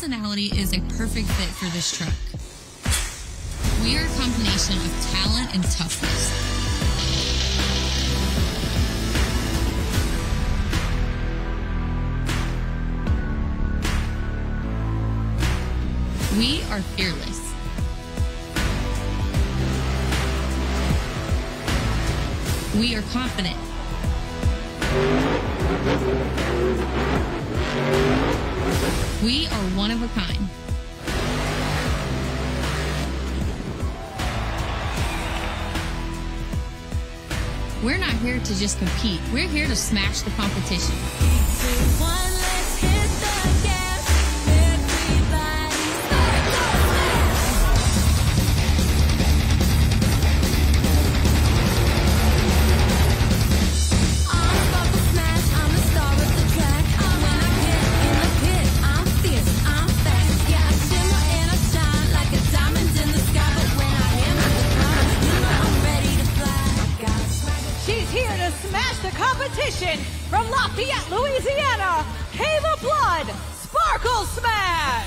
personality is a perfect fit for this truck. We are a combination of talent and toughness. We are fearless. We are confident. We are one of a kind. We're not here to just compete. We're here to smash the competition. From Lafayette, Louisiana, Kayla Blood, Sparkle Smash!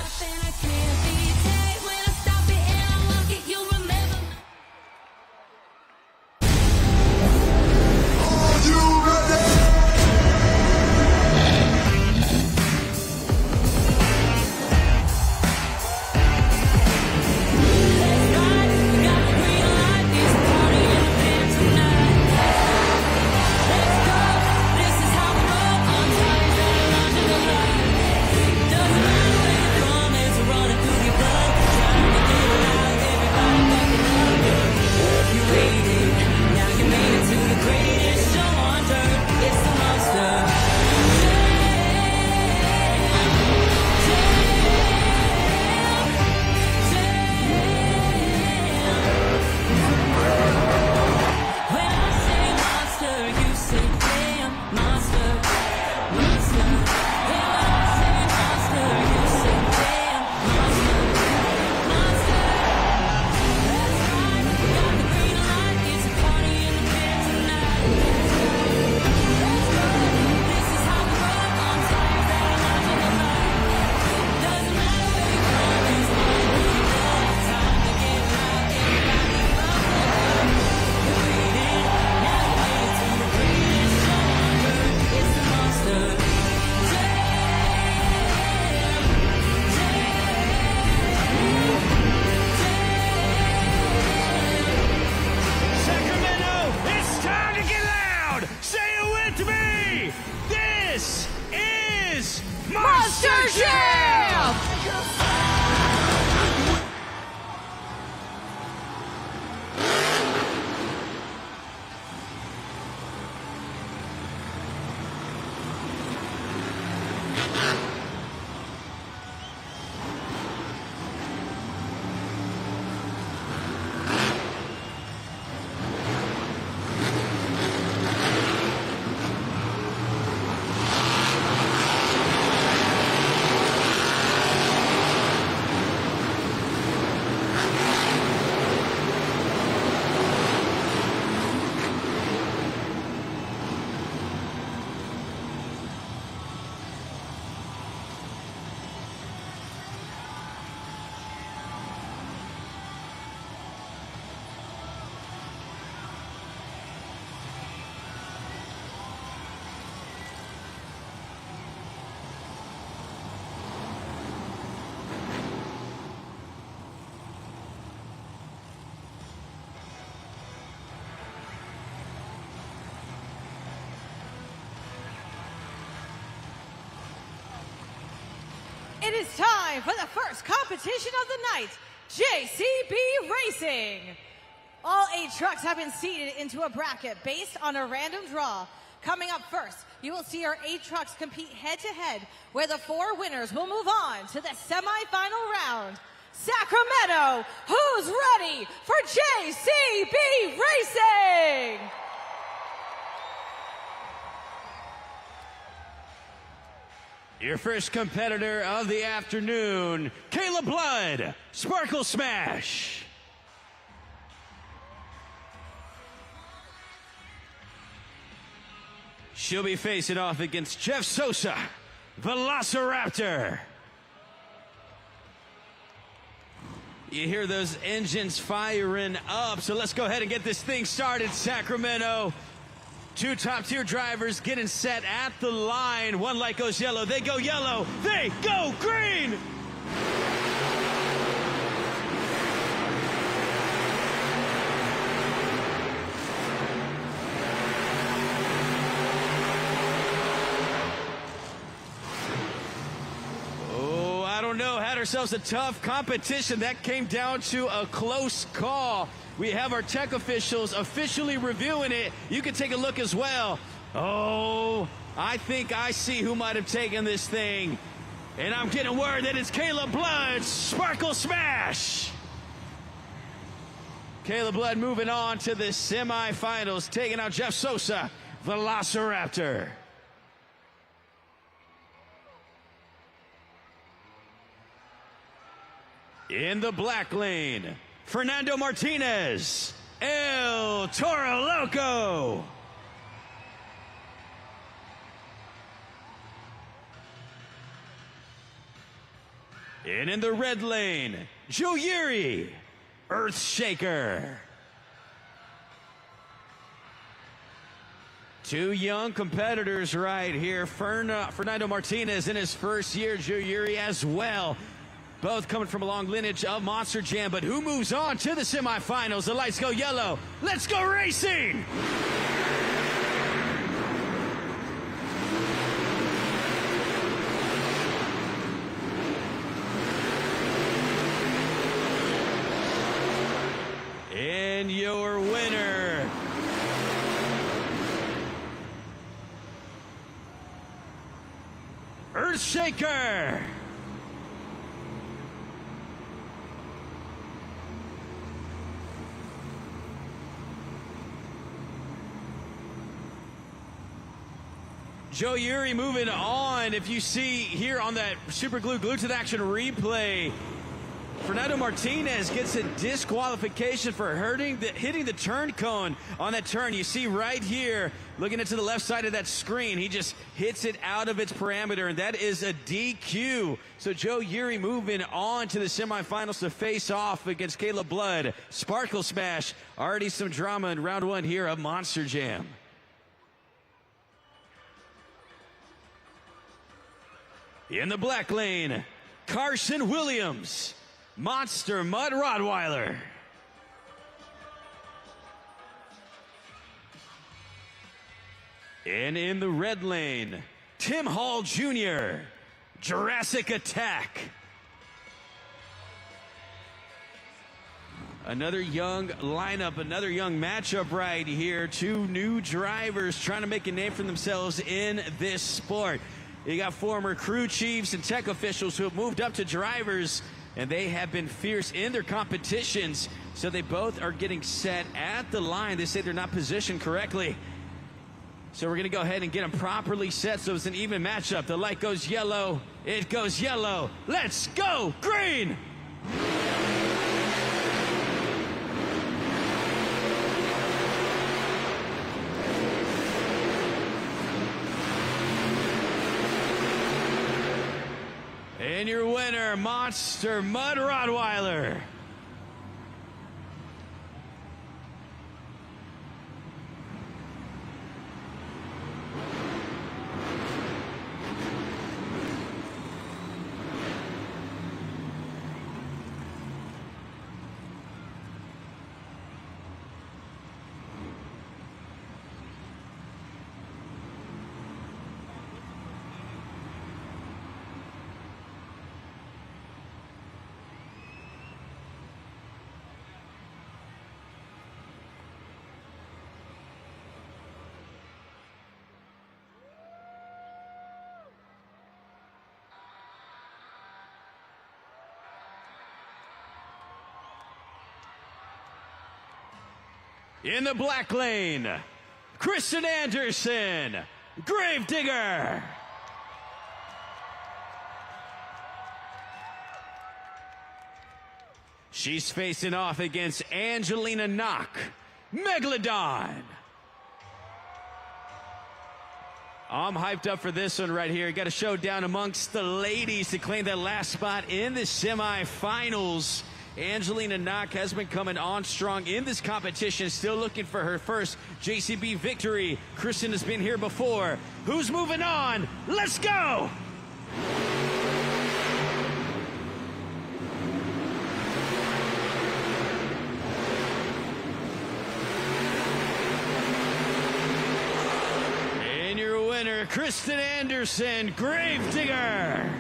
It is time for the first competition of the night, JCB Racing. All 8 trucks have been seated into a bracket based on a random draw. Coming up first, you will see our 8 trucks compete head-to-head, where the 4 winners will move on to the semifinal round. Sacramento, who's ready for JCB Racing? Your first competitor of the afternoon, Kayla Blood, Sparkle Smash. She'll be facing off against Jeff Sosa, Velociraptor. You hear those engines firing up. So let's go ahead and get this thing started, Sacramento. Two top-tier drivers getting set at the line. One light goes yellow. They go yellow. They go green. Had ourselves a tough competition that came down to a close call. We have our tech officials officially reviewing it. You can take a look as well. Oh, I think I see who might have taken this thing. And I'm getting word that it's Caleb Blood's Sparkle Smash. Caleb Blood moving on to the semifinals, taking out Jeff Sosa, Velociraptor. In the black lane, Fernando Martinez, El Toro Loco. And in the red lane, Joe Yuri, Earthshaker. Two young competitors right here. Fernando Martinez in his first year, Joe Yuri as well. Both coming from a long lineage of Monster Jam, but who moves on to the semifinals? The lights go yellow. Let's go racing! And your winner, Earthshaker. Joe Yuri moving on. If you see here on that Super Glue Glued to the Action replay, Fernando Martinez gets a disqualification for hitting the turn cone on that turn. You see right here, looking into the left side of that screen, he just hits it out of its parameter, and that is a DQ. So Joe Yuri moving on to the semifinals to face off against Caleb Blood. Sparkle Smash. Already some drama in round one here of Monster Jam. In the black lane, Carson Williams, Monster Mud Rottweiler. And in the red lane, Tim Hall Jr., Jurassic Attack. Another young lineup, another young matchup right here. Two new drivers trying to make a name for themselves in this sport. You got former crew chiefs and tech officials who have moved up to drivers, and they have been fierce in their competitions. So they both are getting set at the line. They say they're not positioned correctly. So we're going to go ahead and get them properly set so it's an even matchup. The light goes yellow. It goes yellow. Let's go green! And your winner, Monster Mud Rottweiler. In the black lane, Kristen Anderson, Gravedigger. She's facing off against Angelina Knock, Megalodon. I'm hyped up for this one right here. Got a showdown amongst the ladies to claim that last spot in the semifinals. Angelina Knock has been coming on strong in this competition, still looking for her first JCB victory. Kristen has been here before. Who's moving on? Let's go! And your winner, Kristen Anderson, Gravedigger.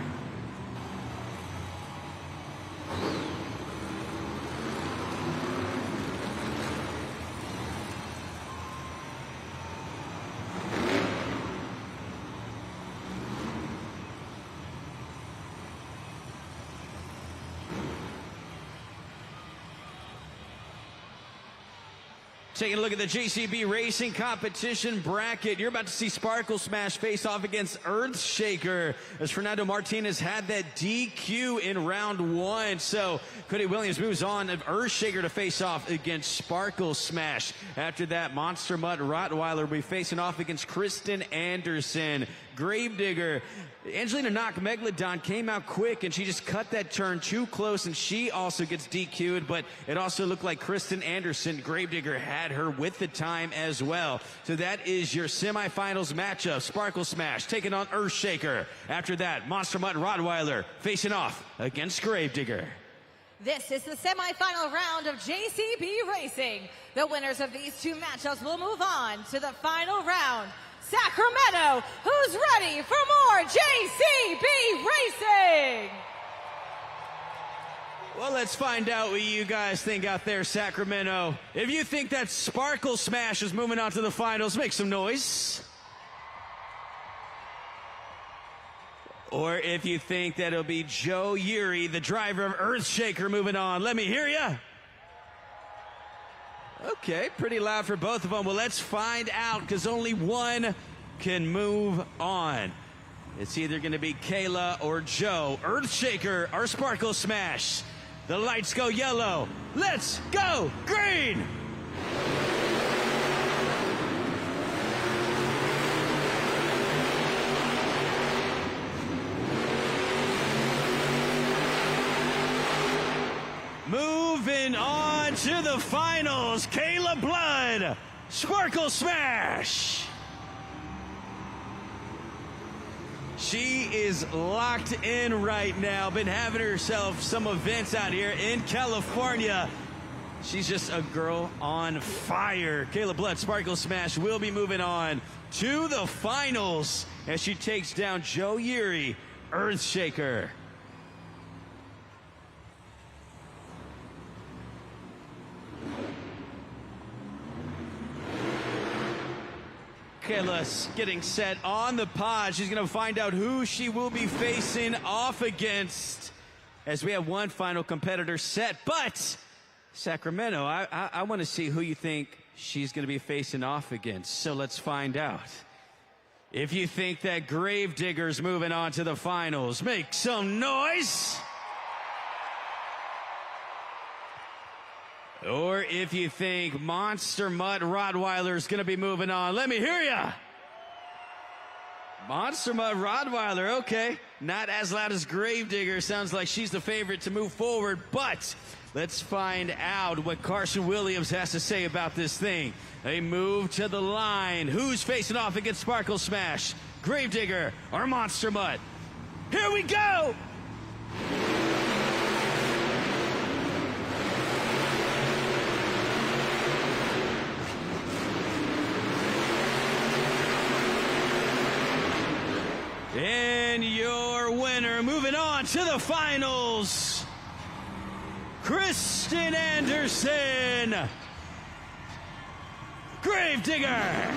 Taking a look at the JCB Racing competition bracket, you're about to see Sparkle Smash face off against Earthshaker, as Fernando Martinez had that DQ in round 1. So Cody Williams moves on of Earthshaker to face off against Sparkle Smash. After that, Monster Mutt Rottweiler will be facing off against Kristen Anderson. Gravedigger, Angelina Knock Megalodon came out quick and she just cut that turn too close, and she also gets DQ'd, but it also looked like Kristen Anderson, Gravedigger, had her with the time as well. So that is your semifinals matchup. Sparkle Smash taking on Earthshaker. After that, Monster Mutt Rottweiler facing off against Gravedigger. This is the semifinal round of JCB Racing. The winners of these two matchups will move on to the final round. Sacramento, who's ready for more JCB Racing? Well, let's find out what you guys think out there, Sacramento. If you think that Sparkle Smash is moving on to the finals, make some noise. Or if you think that it'll be Joe Yuri, the driver of Earthshaker, moving on, let me hear ya. Okay, pretty loud for both of them. Well, let's find out, because only one can move on. It's either going to be Kayla or Joe. Earthshaker or Sparkle Smash. The lights go yellow. Let's go green! Moving on to the finals, Kayla Blood, Sparkle Smash. She is locked in right now, been having herself some events out here in California. She's just a girl on fire. Kayla Blood, Sparkle Smash will be moving on to the finals as she takes down Joe Yuri, Earthshaker. Kayla's getting set on the pod. She's going to find out who she will be facing off against, as we have one final competitor set. But, Sacramento, I want to see who you think she's going to be facing off against. So let's find out. If you think that Gravedigger's moving on to the finals, make some noise. Or if you think Monster Mutt Rottweiler is going to be moving on, let me hear ya. Monster Mutt Rottweiler, okay. Not as loud as Gravedigger. Sounds like she's the favorite to move forward, but let's find out what Carson Williams has to say about this thing. They move to the line. Who's facing off against Sparkle Smash? Gravedigger or Monster Mutt? Here we go! And your winner, moving on to the finals, Kristen Anderson, Gravedigger.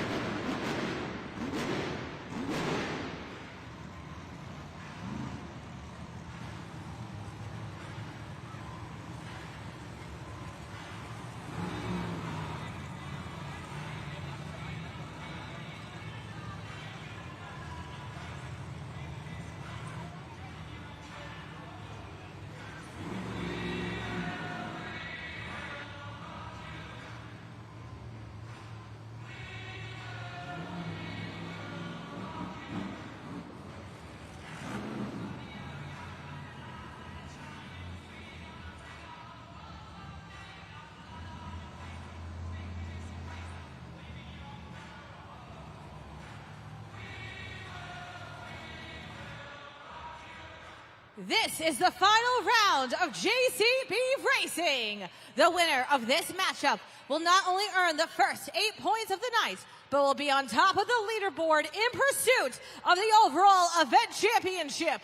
This is the final round of JCB Racing. The winner of this matchup will not only earn the first 8 points of the night, but will be on top of the leaderboard in pursuit of the overall event championship.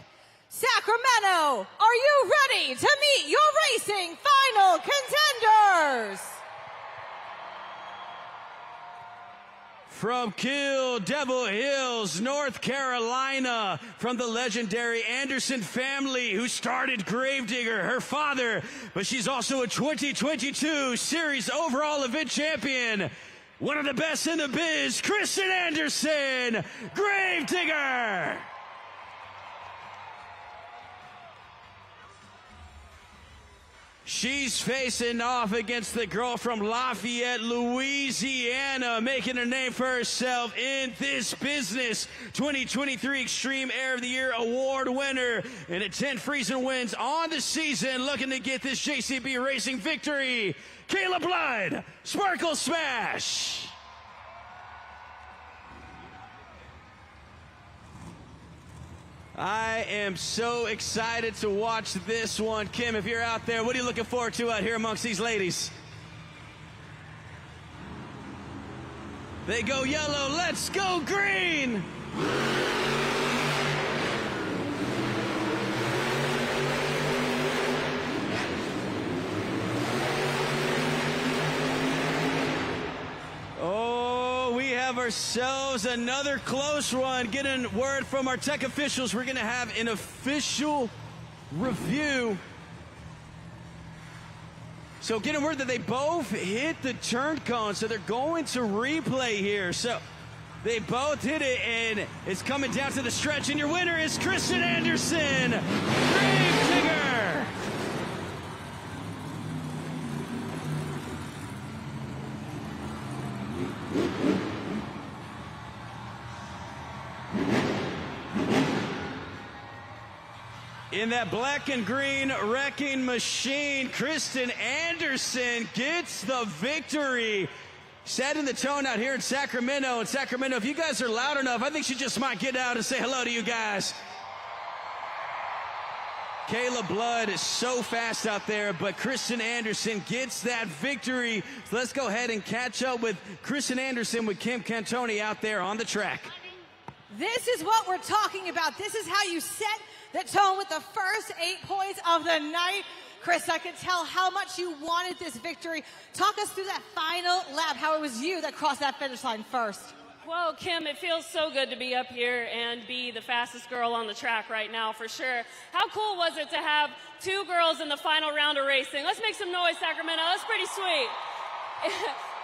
Sacramento, are you ready to meet your racing final contenders? From Kill Devil Hills, North Carolina, from the legendary Anderson family who started Gravedigger, her father, but she's also a 2022 series overall event champion. One of the best in the biz, Kristen Anderson, Gravedigger. She's facing off against the girl from Lafayette, Louisiana, making a name for herself in this business. 2023 Extreme Air of the Year award winner and a 10 freezing wins on the season, looking to get this JCB Racing victory. Kayla Blood, Sparkle Smash. I am so excited to watch this one. Kim, if you're out there, what are you looking forward to out here amongst these ladies? They go yellow, let's go green! Ourselves another close one. Getting word from our tech officials, we're gonna have an official review. So getting word that they both hit the turn cone, so they're going to replay here. So they both hit it, and it's coming down to the stretch, and your winner is Kristen Anderson, Gravedigger. In that black and green wrecking machine, Kristen Anderson gets the victory. Setting the tone out here in Sacramento. And Sacramento, if you guys are loud enough, I think she just might get out and say hello to you guys. Kayla Blood is so fast out there, but Kristen Anderson gets that victory. So let's go ahead and catch up with Kristen Anderson with Kim Cantoni out there on the track. This is what we're talking about. This is how you set the tone with the first 8 points of the night. Chris, I could tell how much you wanted this victory. Talk us through that final lap, how it was you that crossed that finish line first. Well, Kim, it feels so good to be up here and be the fastest girl on the track right now, for sure. How cool was it to have 2 girls in the final round of racing? Let's make some noise, Sacramento. That's pretty sweet.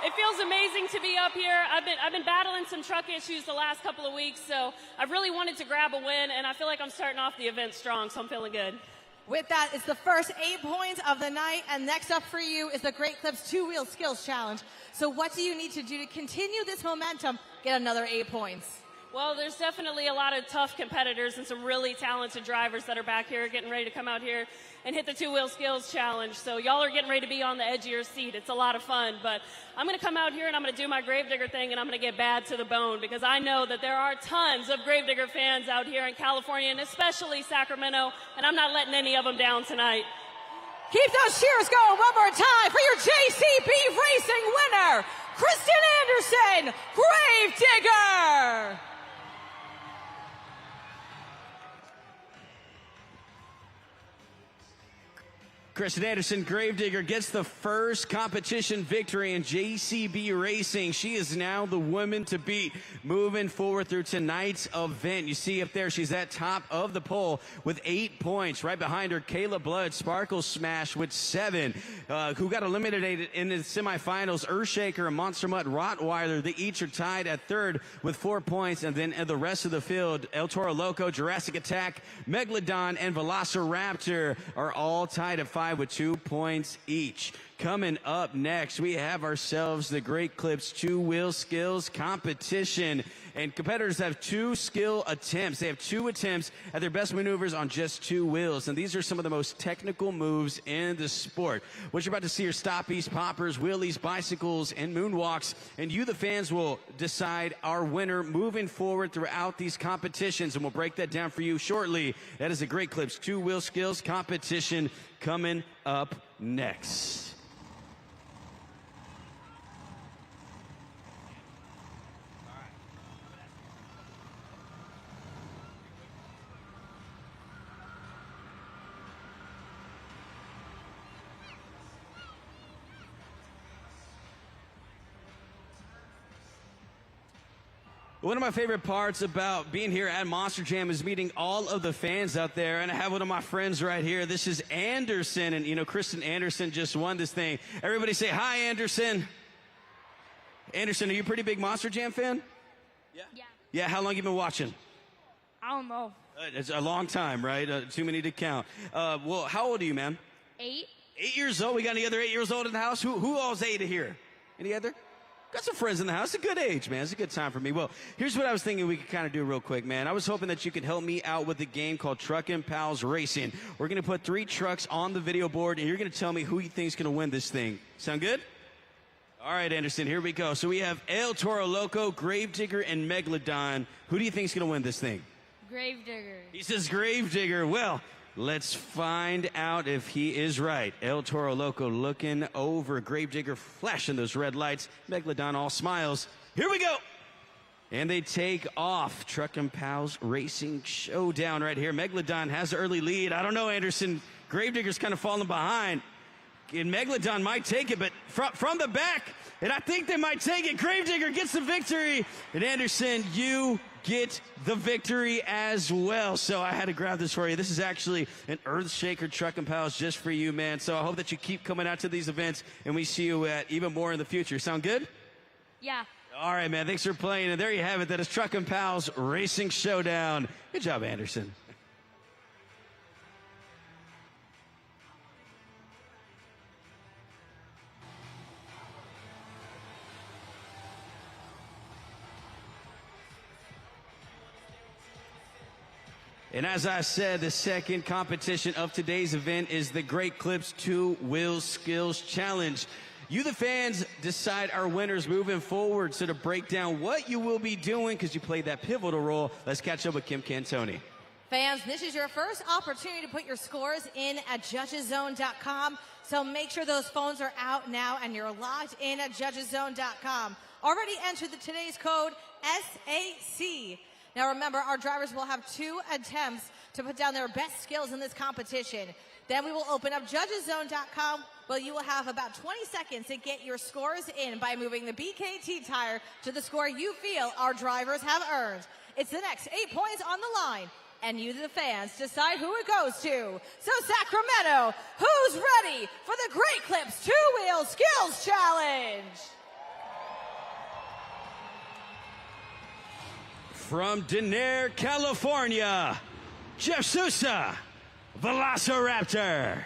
It feels amazing to be up here. I've been battling some truck issues the last couple of weeks, so I've really wanted to grab a win, and I feel like I'm starting off the event strong, so I'm feeling good. With that, it's the first 8 points of the night, and next up for you is the Great Clips 2-Wheel Skills Challenge. So what do you need to do to continue this momentum, get another 8 points? Well, there's definitely a lot of tough competitors and some really talented drivers that are back here getting ready to come out here and hit the 2-Wheel Skills Challenge. So y'all are getting ready to be on the edge of your seat. It's a lot of fun, but I'm going to come out here and I'm going to do my Gravedigger thing, and I'm going to get bad to the bone, because I know that there are tons of Gravedigger fans out here in California, and especially Sacramento, and I'm not letting any of them down tonight. Keep those cheers going one more time for your JCB Racing winner, Kristen Anderson, Gravedigger. Kristen Anderson, Gravedigger, gets the first competition victory in JCB Racing. She is now the woman to beat moving forward through tonight's event. You see up there, she's at top of the poll with 8 points. Right behind her, Kayla Blood, Sparkle Smash with 7. Who got eliminated in the semifinals, Earthshaker and Monster Mutt Rottweiler. They each are tied at third with 4 points. And then the rest of the field, El Toro Loco, Jurassic Attack, Megalodon, and Velociraptor are all tied at 5 with 2 points each. Coming up next, we have ourselves the Great Clips two-wheel skills competition. And competitors have 2 skill attempts. They have 2 attempts at their best maneuvers on just 2 wheels. And these are some of the most technical moves in the sport. What you're about to see are stoppies, poppers, wheelies, bicycles, and moonwalks. And you, the fans, will decide our winner moving forward throughout these competitions. And we'll break that down for you shortly. That is the Great Clips two-wheel skills competition coming up next. One of my favorite parts about being here at Monster Jam is meeting all of the fans out there. And I have one of my friends right here. This is Anderson. And, you know, Kristen Anderson just won this thing. Everybody say hi, Anderson. Anderson, are you a pretty big Monster Jam fan? Yeah. Yeah, how long you been watching? I don't know. It's a long time, right? Too many to count. Well, how old are you, man? 8. 8 years old. We got any other 8 years old in the house? Who all's 8 here? Any other? Got some friends in the house. It's a good age, man. It's a good time for me. Well, here's what I was thinking we could kind of do real quick, man. I was hoping that you could help me out with a game called Truckin' Pals Racing. We're going to put 3 trucks on the video board, and you're going to tell me who you think is going to win this thing. Sound good? All right, Anderson, here we go. So we have El Toro Loco, Gravedigger, and Megalodon. Who do you think is going to win this thing? Gravedigger. He says Gravedigger. Well, let's find out if he is right. El Toro Loco looking over, Gravedigger flashing those red lights. Megalodon all smiles. Here we go. And they take off. Truckin' Pals Racing Showdown right here. Megalodon has the early lead. I don't know, Anderson. Gravedigger's kind of falling behind. And Megalodon might take it, but from the back, and I think they might take it. Gravedigger gets the victory. And Anderson, you get the victory as well. So I had to grab this for you. This is actually an Earthshaker Truckin' Pals just for you, man. So I hope that you keep coming out to these events, and we see you at even more in the future. Sound good? Yeah. All right, man. Thanks for playing. And there you have it. That is Truckin' Pals Racing Showdown. Good job, Anderson. And as I said, the second competition of today's event is the Great Clips Two-Wheel Skills Challenge. You, the fans, decide our winners moving forward. So to break down what you will be doing, because you played that pivotal role, let's catch up with Kim Cantoni. Fans, this is your first opportunity to put your scores in at judgeszone.com. So make sure those phones are out now and you're logged in at judgeszone.com. Already entered today's code SAC. Now remember, our drivers will have 2 attempts to put down their best skills in this competition. Then we will open up judgeszone.com, where you will have about 20 seconds to get your scores in by moving the BKT tire to the score you feel our drivers have earned. It's the next 8 points on the line, and you, the fans, decide who it goes to. So Sacramento, who's ready for the Great Clips Two-Wheel Skills Challenge? From Denair, California, Jeff Sousa, Velociraptor.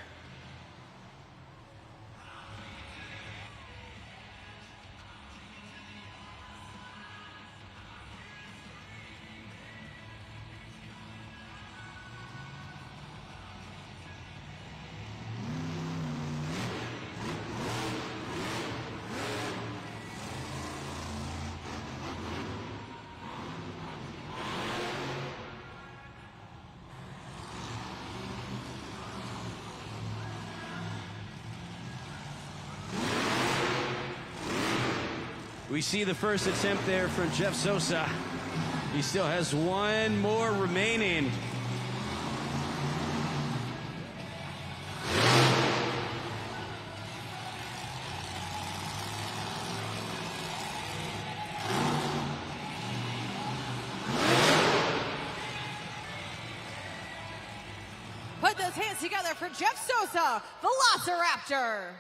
We see the first attempt there from Jeff Sosa. He still has 1 more remaining. Put those hands together for Jeff Sosa, Velociraptor.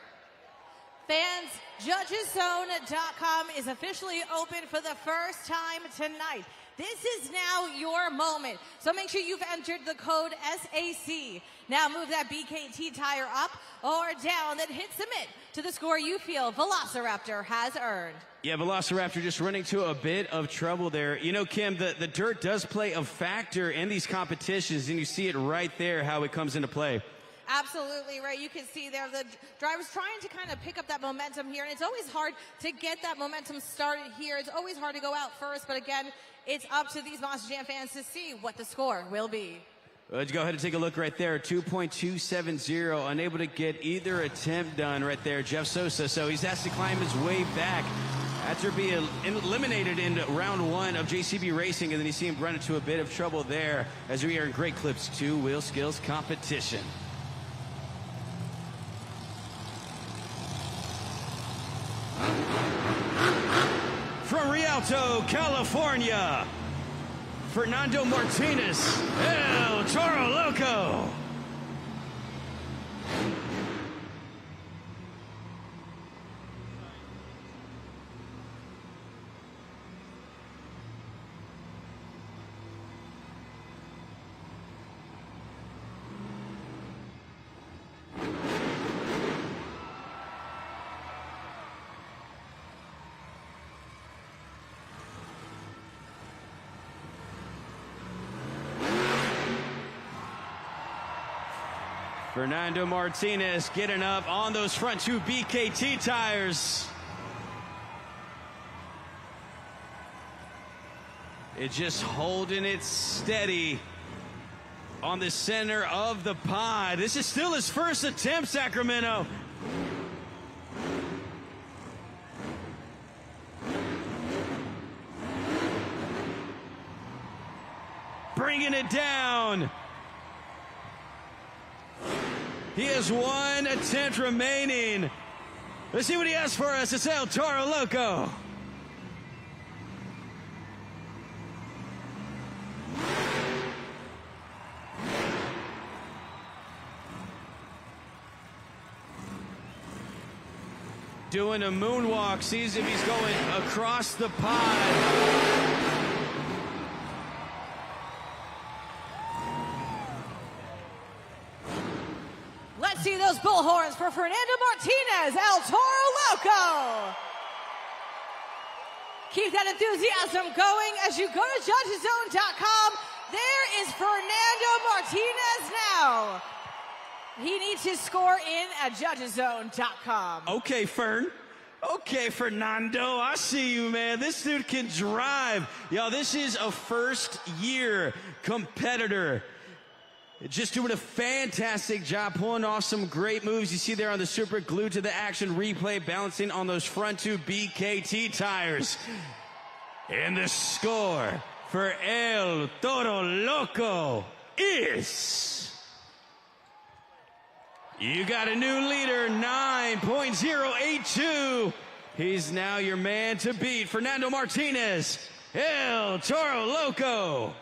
Fans, judgeszone.com is officially open for the first time tonight. This is now your moment. So make sure you've entered the code SAC. Now move that BKT tire up or down, then hit submit to the score you feel Velociraptor has earned. Yeah, Velociraptor just running to a bit of trouble there. You know, Kim, the dirt does play a factor in these competitions, and you see it right there how it comes into play. Absolutely right. You can see there the driver's trying to kind of pick up that momentum here, and it's always hard to get that momentum started here. It's always hard to go out first, but again, it's up to these Monster Jam fans to see what the score will be. Let's go ahead and take a look right there. 2.270, unable to get either attempt done right there, Jeff Sosa. So he's asked to climb his way back after being eliminated in round one of JCB Racing, and then you see him run into a bit of trouble there as we are in Great Clips 2 wheel skills competition. From Rialto, California, Fernando Martinez, El Toro Loco. Fernando Martinez getting up on those front two BKT tires. It's just holding it steady on the center of the pod. This is still his first attempt, Sacramento. Bringing it down. He has one attempt remaining. Let's see what he has for us. It's El Toro Loco. Doing a moonwalk, sees if he's going across the pod. Let's see those bullhorns for Fernando Martinez, El Toro Loco. Keep that enthusiasm going as you go to judgeszone.com. There is Fernando Martinez now. He needs his score in at judgeszone.com. Okay, Fern. Okay, Fernando, I see you, man. This dude can drive. Yo, this is a first-year competitor. Just doing a fantastic job, pulling off some great moves. You see there on the super glued to the action replay, balancing on those front two BKT tires. And the score for El Toro Loco is... You got a new leader, 9.082. He's now your man to beat, Fernando Martinez, El Toro Loco.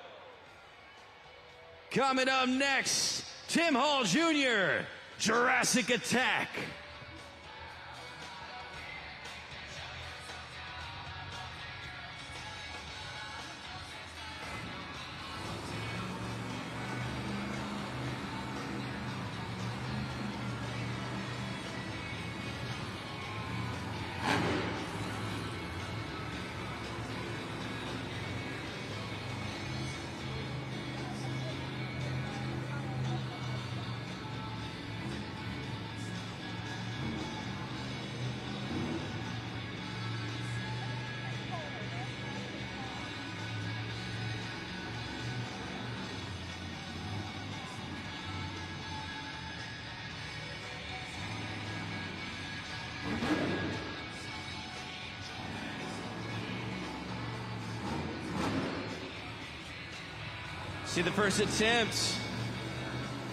Coming up next, Tim Hall Jr., Jurassic Attack. See the first attempt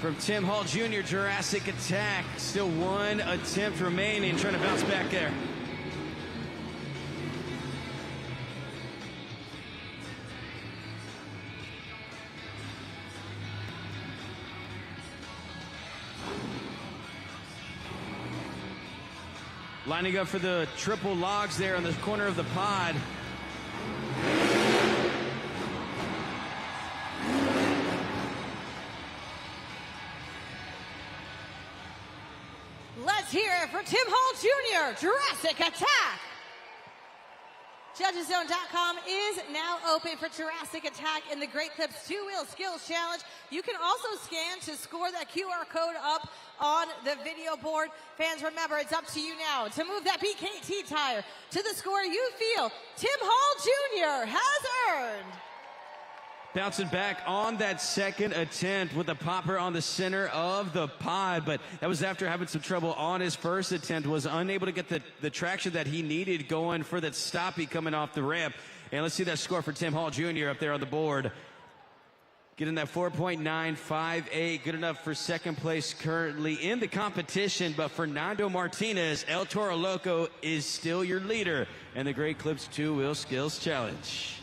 from Tim Hall Jr., Jurassic Attack. Still one attempt remaining, trying to bounce back there. Lining up for the triple logs there on the corner of the pod. Jr., Jurassic Attack. JudgesZone.com is now open for Jurassic Attack in the Great Clips 2-Wheel Skills Challenge. You can also scan to score that QR code up on the video board. Fans, remember, it's up to you now to move that BKT tire to the score you feel Tim Hall Jr. has earned. Bouncing back on that second attempt with a popper on the center of the pod, but that was after having some trouble on his first attempt, was unable to get the traction that he needed going for that stoppie coming off the ramp. And let's see that score for Tim Hall Jr. up there on the board. Getting that 4.958, good enough for second place currently in the competition, but Fernando Martinez, El Toro Loco, is still your leader in the Great Clips 2-Wheel Skills Challenge.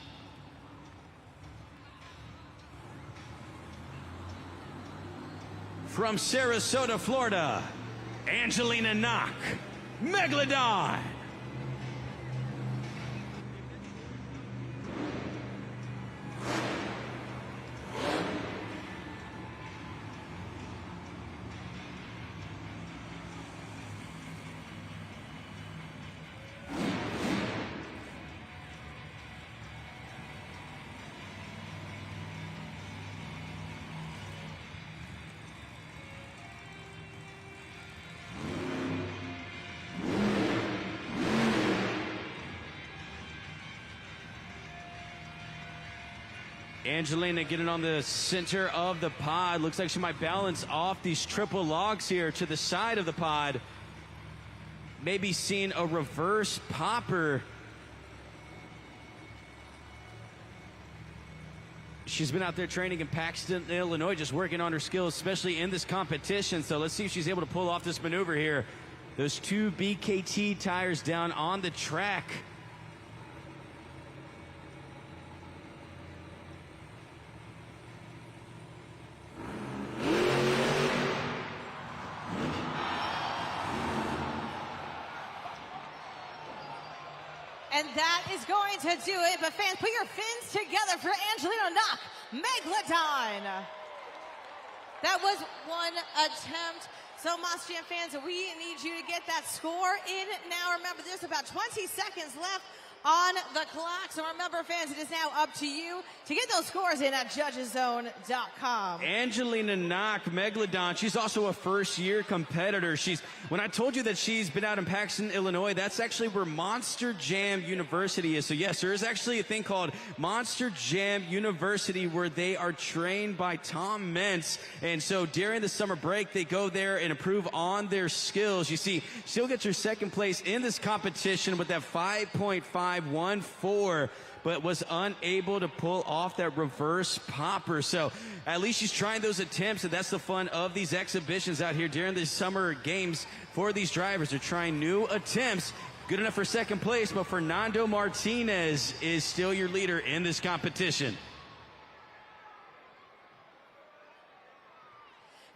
From Sarasota, Florida, Angelina Knock, Megalodon. Angelina getting on the center of the pod. Looks like she might balance off these triple logs here to the side of the pod. Maybe seeing a reverse popper. She's been out there training in Paxton, Illinois, just working on her skills, especially in this competition. So let's see if she's able to pull off this maneuver here. Those two BKT tires down on the track. And that is going to do it. But fans, put your fins together for Angelina Knock, Megalodon. That was one attempt. So, Moss Jam fans, we need you to get that score in now. Remember, there's about 20 seconds left on the clock. So remember, fans, it is now up to you to get those scores in at JudgesZone.com. Angelina Knock, Megalodon, she's also a first-year competitor. When I told you that she's been out in Paxton, Illinois, that's actually where Monster Jam University is. So yes, there is actually a thing called Monster Jam University where they are trained by Tom Mentz. And so during the summer break, they go there and improve on their skills. You see, she'll get your second place in this competition with that 5.514, but was unable to pull off that reverse popper. So at least she's trying those attempts, and that's the fun of these exhibitions out here during the summer games for these drivers. They're trying new attempts. Good enough for second place, but Fernando Martinez is still your leader in this competition.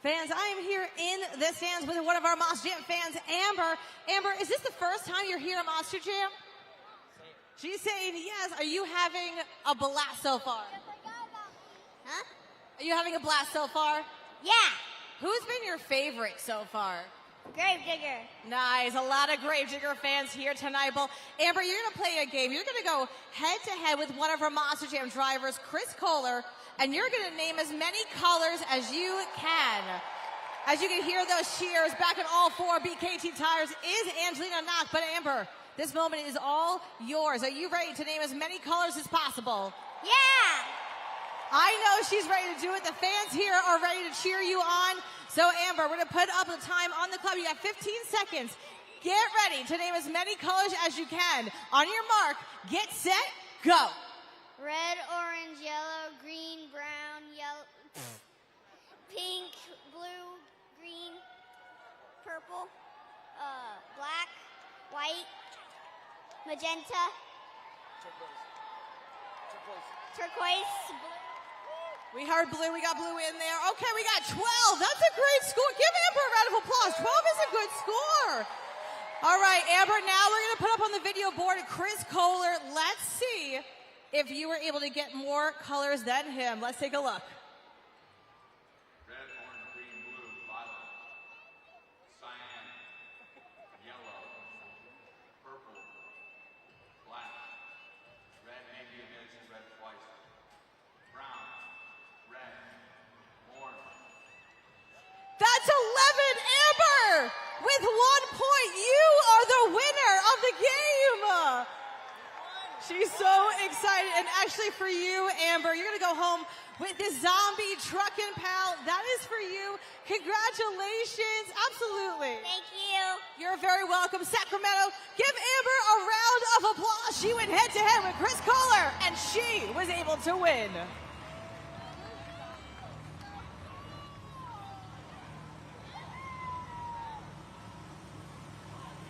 Fans, I am here in the stands with one of our Monster Jam fans, Amber. Amber, is this the first time you're here at Monster Jam? She's saying yes. Are you having a blast so far? Huh? Are you having a blast so far? Yeah. Who's been your favorite so far? Gravedigger. Nice. A lot of Gravedigger fans here tonight. Well, Amber, you're going to play a game. You're going to go head-to-head with one of our Monster Jam drivers, Chris Kohler, and you're going to name as many colors as you can. As you can hear those cheers back in all four BKT tires is Angelina Knock. But Amber, this moment is all yours. Are you ready to name as many colors as possible? Yeah. I know she's ready to do it. The fans here are ready to cheer you on. So Amber, we're going to put up the time on the clock. You have 15 seconds. Get ready to name as many colors as you can. On your mark, get set, go. Red, orange, yellow, green, brown, yellow, pink, blue, green, purple, black, white, magenta, turquoise, blue. We heard blue. We got blue in there. Okay, we got 12. That's a great score. Give Amber a round of applause. 12 is a good score. All right, Amber, now we're going to put up on the video board Chris Kohler. Let's see if you were able to get more colors than him. Let's take a look. Red, orange, green, blue, violet, cyan, yellow, She's so excited. And actually for you, Amber, you're going to go home with this zombie truck and pal. That is for you. Congratulations. Absolutely. Thank you. You're very welcome. Sacramento, give Amber a round of applause. She went head-to-head with Chris Kohler, and she was able to win.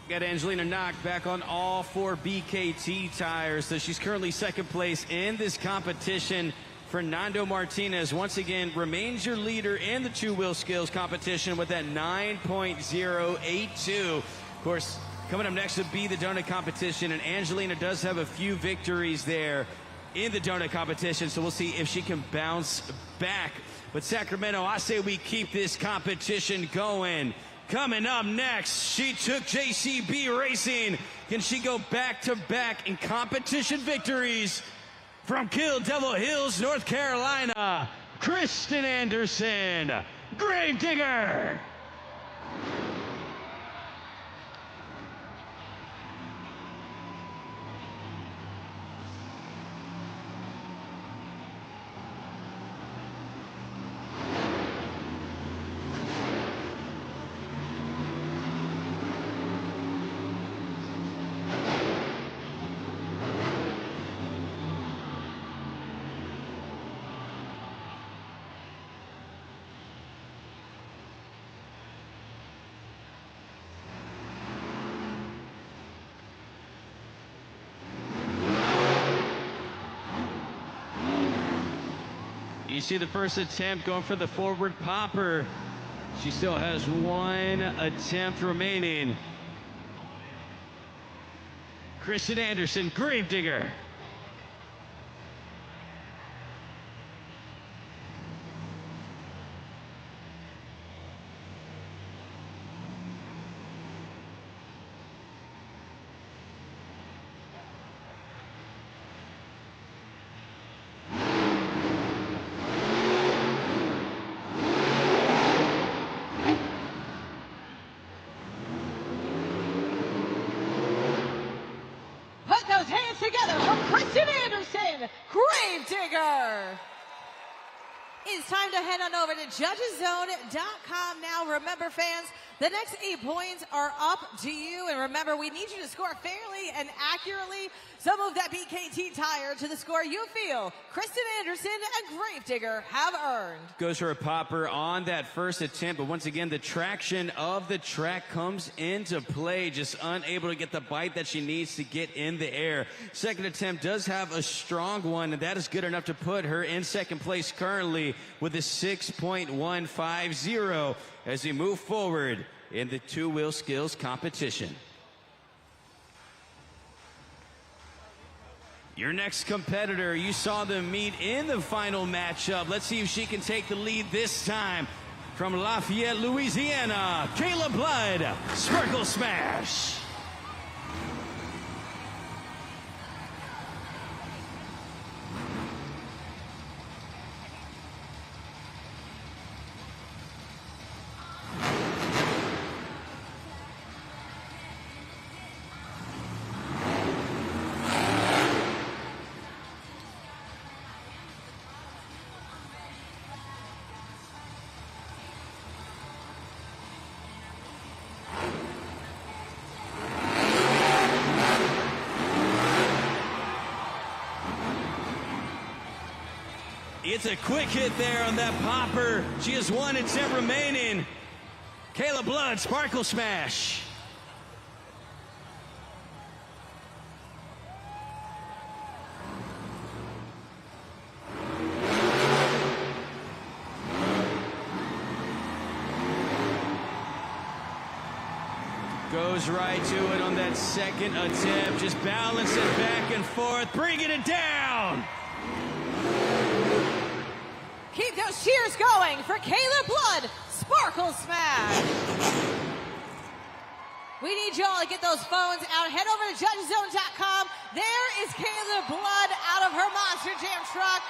Got Angelina knocked back on all 4 BKT tires, so she's currently second place in this competition. Fernando Martinez once again remains your leader in the two-wheel skills competition with that 9.082. Of course, coming up next would be the donut competition, and Angelina does have a few victories there in the donut competition, so we'll see if she can bounce back. But Sacramento, I say we keep this competition going. Coming up next, she took JCB Racing. Can she go back-to-back in competition victories? From Kill Devil Hills, North Carolina, Kristen Anderson, Gravedigger. You see the first attempt going for the forward popper. She still has 1 attempt remaining. Kristen Anderson, Gravedigger. Put those hands together for Kristen Anderson, Gravedigger. It's time to head on over to judgeszone.com now. Remember, fans, the next 8 points are up to you. And remember, we need you to score fairly and accurately. So move that BKT tire to the score you feel Kristen Anderson and Gravedigger have earned. Goes for a popper on that first attempt, but once again, the traction of the track comes into play. Just unable to get the bite that she needs to get in the air. Second attempt does have a strong one, and that is good enough to put her in second place currently with a 6.150 as we move forward in the two-wheel skills competition. Your next competitor, you saw them meet in the final matchup. Let's see if she can take the lead this time. From Lafayette, Louisiana, Kayla Blood, Sparkle Smash. It's a quick hit there on that popper. She has 1 attempt remaining. Kayla Blood, Sparkle Smash. Goes right to it on that second attempt. Just balance it back and forth, bringing it down. Keep those cheers going for Kayla Blood, Sparkle Smash. We need y'all to get those phones out. Head over to judgeszone.com. There is Kayla Blood out of her Monster Jam truck.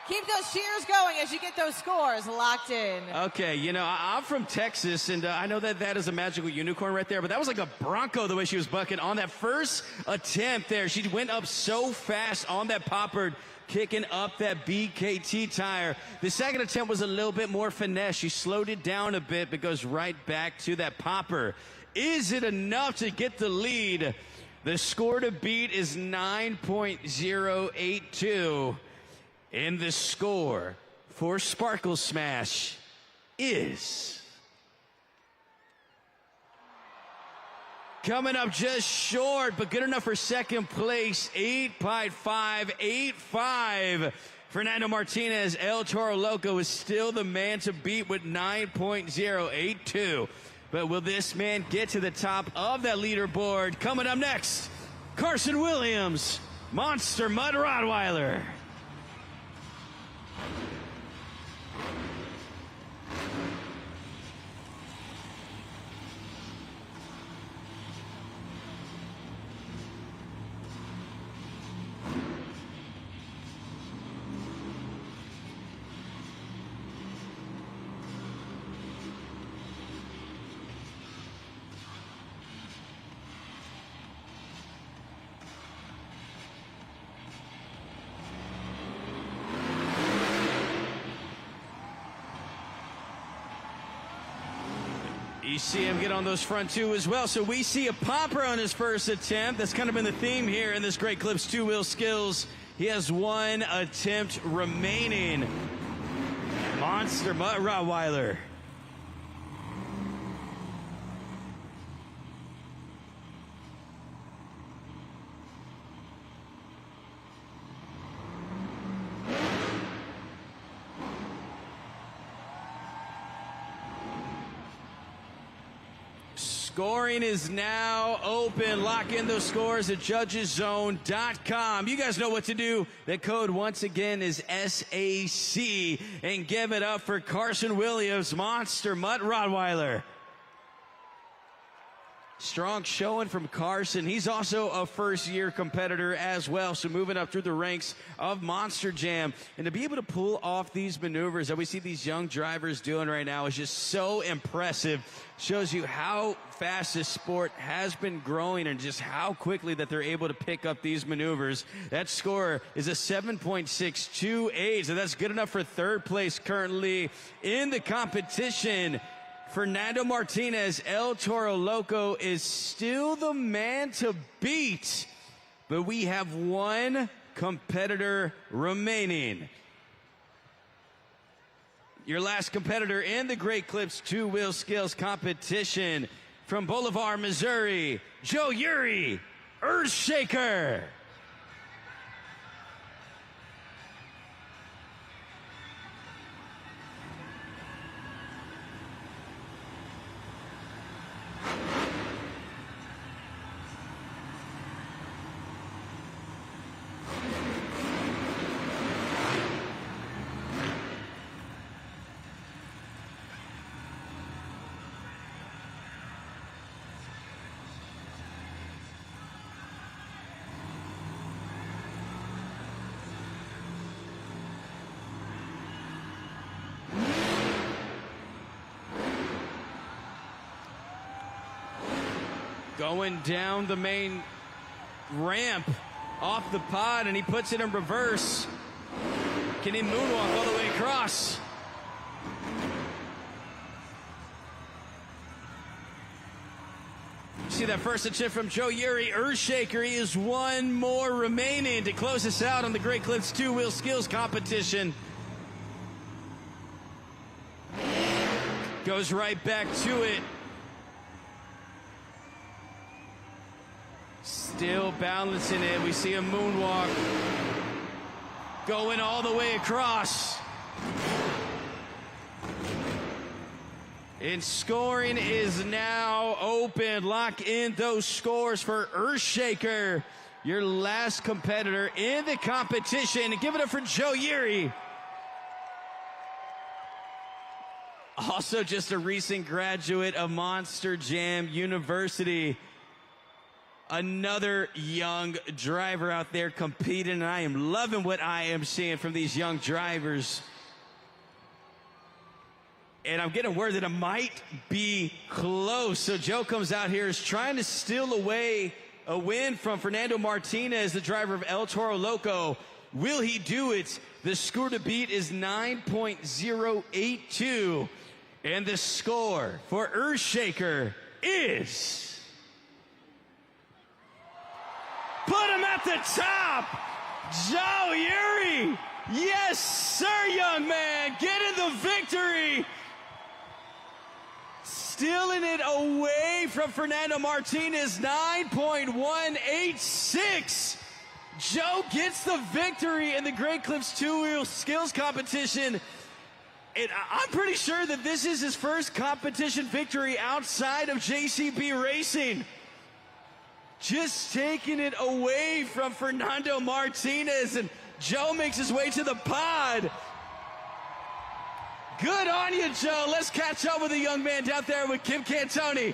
Keep those cheers going as you get those scores locked in. Okay, you know, I'm from Texas, and I know that that is a magical unicorn right there, but that was like a Bronco the way she was bucking on that first attempt there. She went up so fast on that popper, kicking up that BKT tire. The second attempt was a little bit more finesse. She slowed it down a bit, but goes right back to that popper. Is it enough to get the lead? The score to beat is 9.082. And the score for Sparkle Smash is coming up just short, but good enough for second place. 8.585. Fernando Martinez, El Toro Loco, is still the man to beat with 9.082. But will this man get to the top of that leaderboard? Coming up next, Carson Williams, Monster Mud Rottweiler. You see him get on those front two as well. So we see a popper on his first attempt. That's kind of been the theme here in this Great Clips two-wheel skills. He has one attempt remaining. Monster Mud Rottweiler. Scoring is now open. Lock in those scores at judgeszone.com. You guys know what to do. The code once again is SAC. And give it up for Carson Williams, Monster Mud Rottweiler. Strong showing from Carson. He's also a first-year competitor as well, so moving up through the ranks of Monster Jam. And to be able to pull off these maneuvers that we see these young drivers doing right now is just so impressive. Shows you how fast this sport has been growing and just how quickly that they're able to pick up these maneuvers. That score is a 7.628, so that's good enough for third place currently in the competition. Fernando Martinez, El Toro Loco, is still the man to beat, but we have one competitor remaining. Your last competitor in the Great Clips two-wheel skills competition from Bolivar, Missouri, Joe Uri, Earthshaker. Going down the main ramp off the pod, and he puts it in reverse. Can he moonwalk all the way across? See that first attempt from Joe Uri, Earthshaker. He has one more remaining to close us out on the Great Clips two-wheel skills competition. Goes right back to it. Still balancing it. We see a moonwalk going all the way across. And scoring is now open. Lock in those scores for Earthshaker, your last competitor in the competition. And give it up for Joe Uri. Also just a recent graduate of Monster Jam University. Another young driver out there competing, and I am loving what I am seeing from these young drivers. And I'm getting word that it might be close. So Joe comes out here, is trying to steal away a win from Fernando Martinez, the driver of El Toro Loco. Will he do it? The score to beat is 9.082. And the score for Earthshaker is... Put him at the top, Joe Uri. Yes, sir, young man, getting the victory. Stealing it away from Fernando Martinez, 9.186. Joe gets the victory in the Great Clips two-wheel skills competition. And I'm pretty sure that this is his first competition victory outside of JCB Racing. Just taking it away from Fernando Martinez, and Joe makes his way to the pod. Good on you, Joe. Let's catch up with the young man down there with Kim Cantoni.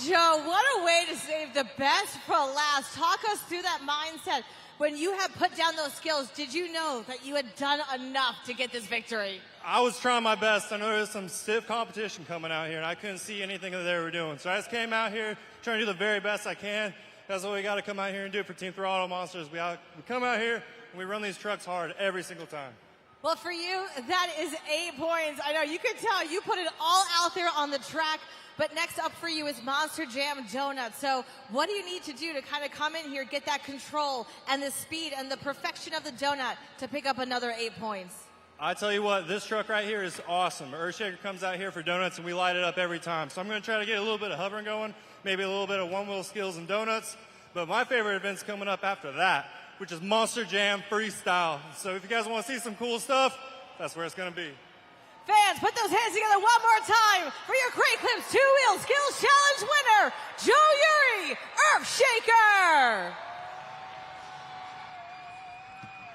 Joe, what a way to save the best for last. Talk us through that mindset. When you have put down those skills, did you know that you had done enough to get this victory? I was trying my best. I know there was some stiff competition coming out here, and I couldn't see anything that they were doing. So I just came out here trying to do the very best I can. That's what we got to come out here and do for Team Throttle Monsters. We come out here and we run these trucks hard every single time. Well, for you, that is 8 points. I know you can tell you put it all out there on the track. But next up for you is Monster Jam Donuts. So what do you need to do to kind of come in here, get that control and the speed and the perfection of the donut to pick up another 8 points? I tell you what, this truck right here is awesome. Earthshaker comes out here for donuts and we light it up every time. So I'm going to try to get a little bit of hovering going, maybe a little bit of one-wheel skills and donuts. But my favorite event's coming up after that, which is Monster Jam Freestyle. So if you guys want to see some cool stuff, that's where it's going to be. Fans, put those hands together one more time for your Great Clips two-wheel skills challenge winner, Joe Uri, Earthshaker.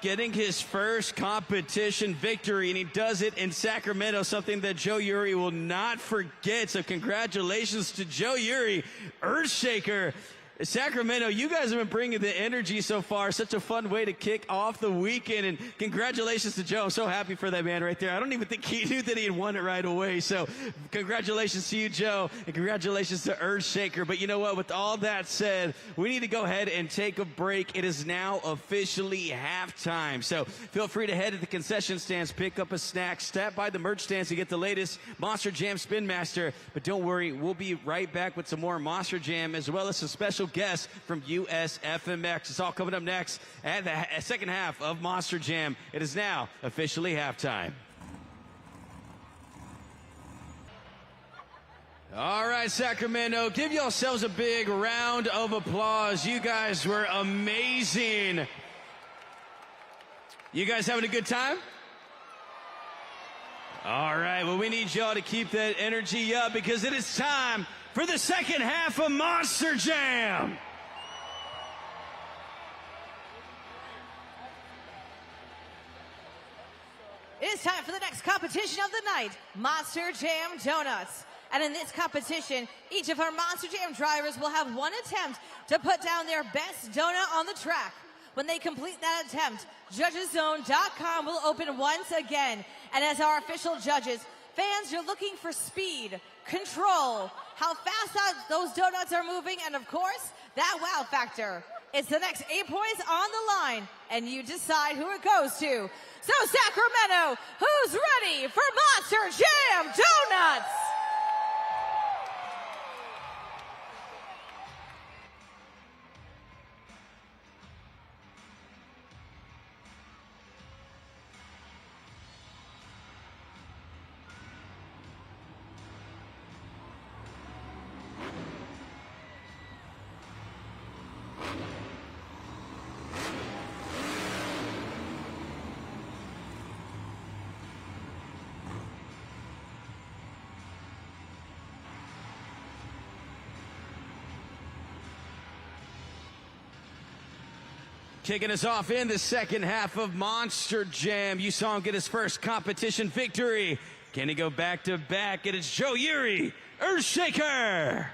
Getting his first competition victory, and he does it in Sacramento, something that Joe Uri will not forget. So congratulations to Joe Uri, Earthshaker. Sacramento, you guys have been bringing the energy so far. Such a fun way to kick off the weekend. And congratulations to Joe. I'm so happy for that man right there. I don't even think he knew that he had won it right away. So congratulations to you, Joe. And congratulations to Earthshaker. But you know what? With all that said, we need to go ahead and take a break. It is now officially halftime. So feel free to head to the concession stands, pick up a snack, stop by the merch stands to get the latest Monster Jam Spin Master. But don't worry, we'll be right back with some more Monster Jam as well as some special guests from USFMX. It's all coming up next at the second half of Monster Jam. It is now officially halftime. All right, Sacramento, give yourselves a big round of applause. You guys were amazing. You guys having a good time? All right, well, we need y'all to keep that energy up because it is time for the second half of Monster Jam. It is time for the next competition of the night, Monster Jam Donuts. And in this competition, each of our Monster Jam drivers will have one attempt to put down their best donut on the track. When they complete that attempt, judgeszone.com will open once again. And as our official judges, fans, you're looking for speed, control, how fast those donuts are moving, and of course, that wow factor. It's the next 8 points on the line, and you decide who it goes to. So Sacramento, who's ready for Monster Jam Donuts? Kicking us off in the second half of Monster Jam. You saw him get his first competition victory. Can he go back to back? And it's Joe Uri, Earthshaker.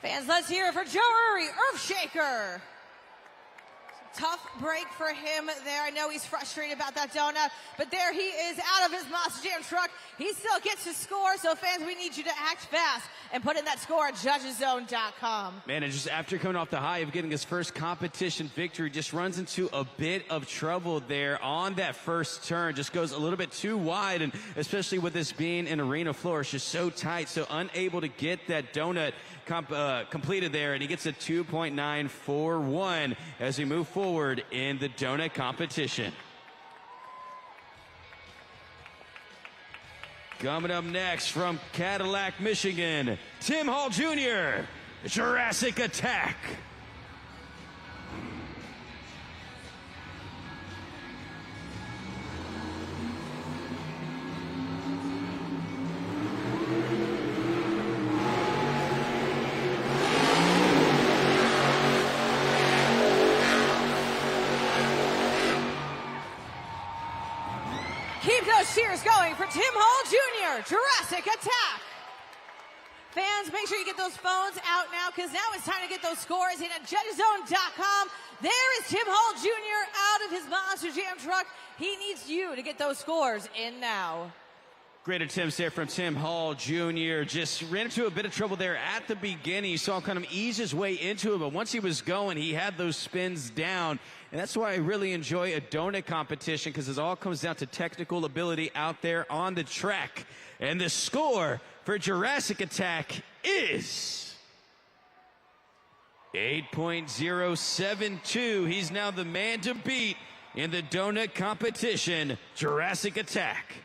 Fans, let's hear it for Joe Uri, Earthshaker. Tough break for him there. I know he's frustrated about that donut, but there he is out of his Monster Jam truck. He still gets to score, so fans, we need you to act fast and put in that score at judgeszone.com. Man, and just after coming off the high of getting his first competition victory, just runs into a bit of trouble there on that first turn. Just goes a little bit too wide, and especially with this being an arena floor, it's just so tight, so unable to get that donut completed there, and he gets a 2.941 as we move forward in the donut competition. Coming up next from Cadillac, Michigan, Tim Hall Jr., Jurassic Attack. Keep those cheers going for Tim Hall Jr., Jurassic Attack. Fans, make sure you get those phones out now, because now it's time to get those scores in at judgeszone.com. There is Tim Hall Jr. out of his Monster Jam truck. He needs you to get those scores in now. Great attempts there from Tim Hall Jr. Just ran into a bit of trouble there at the beginning. You saw him kind of ease his way into it, but once he was going, he had those spins down. And that's why I really enjoy a donut competition, because it all comes down to technical ability out there on the track. And the score for Jurassic Attack is 8.072. He's now the man to beat in the donut competition, Jurassic Attack.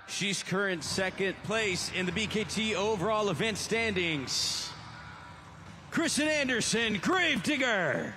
She's current second place in the BKT overall event standings. Kristen Anderson, Gravedigger.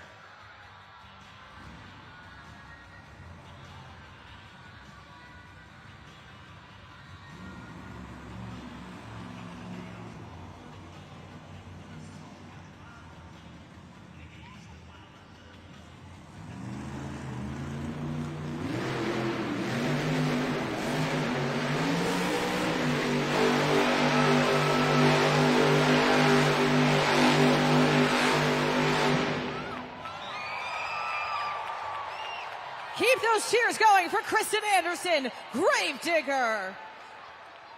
Keep those cheers going for Kristen Anderson, Gravedigger.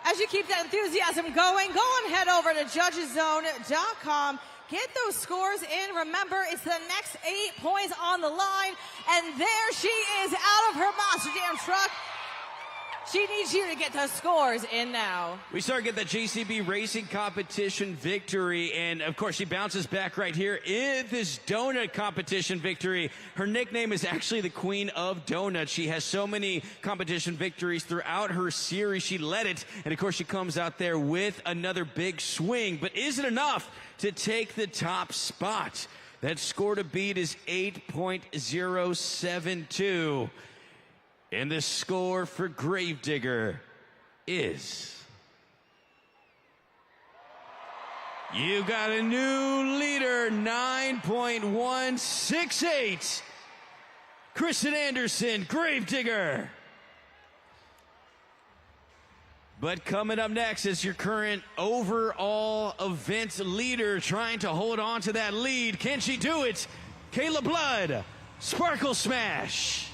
As you keep that enthusiasm going, go and head over to judgeszone.com. Get those scores in. Remember, it's the next 8 points on the line. And there she is out of her Monster Jam truck. She needs you to get those scores in now. We start to get that JCB Racing competition victory, and of course she bounces back right here in this donut competition victory. Her nickname is actually the Queen of Donuts. She has so many competition victories throughout her series. She led it, and of course she comes out there with another big swing, but is it enough to take the top spot? That score to beat is 8.072. And the score for Gravedigger is... You got a new leader, 9.168. Kristen Anderson, Gravedigger. But coming up next is your current overall event leader, trying to hold on to that lead. Can she do it? Kayla Blood, Sparkle Smash.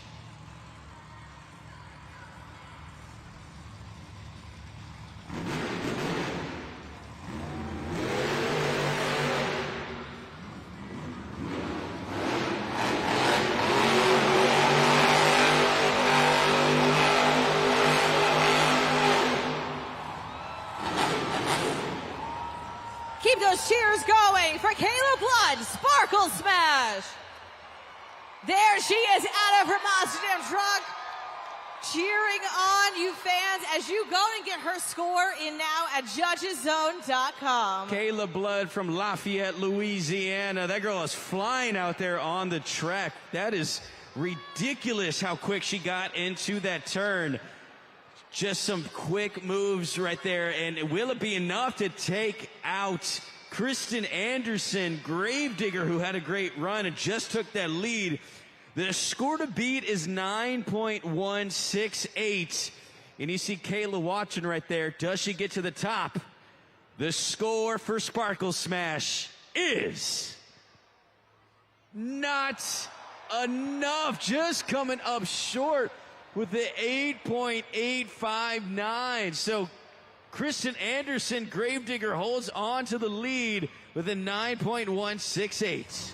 those cheers going for Kayla Blood, Sparkle Smash. There she is out of her Monster Jam truck, cheering on you fans as you go and get her score in now at judgeszone.com. Kayla Blood from Lafayette, Louisiana. That girl is flying out there on the track. That is ridiculous how quick she got into that turn. Just some quick moves right there. And will it be enough to take out Kristen Anderson, Gravedigger, who had a great run and just took that lead? The score to beat is 9.168. And you see Kayla watching right there. Does she get to the top? The score for Sparkle Smash is not enough. Just coming up short with the 8.859. So Kristen Anderson, Gravedigger, holds on to the lead with a 9.168.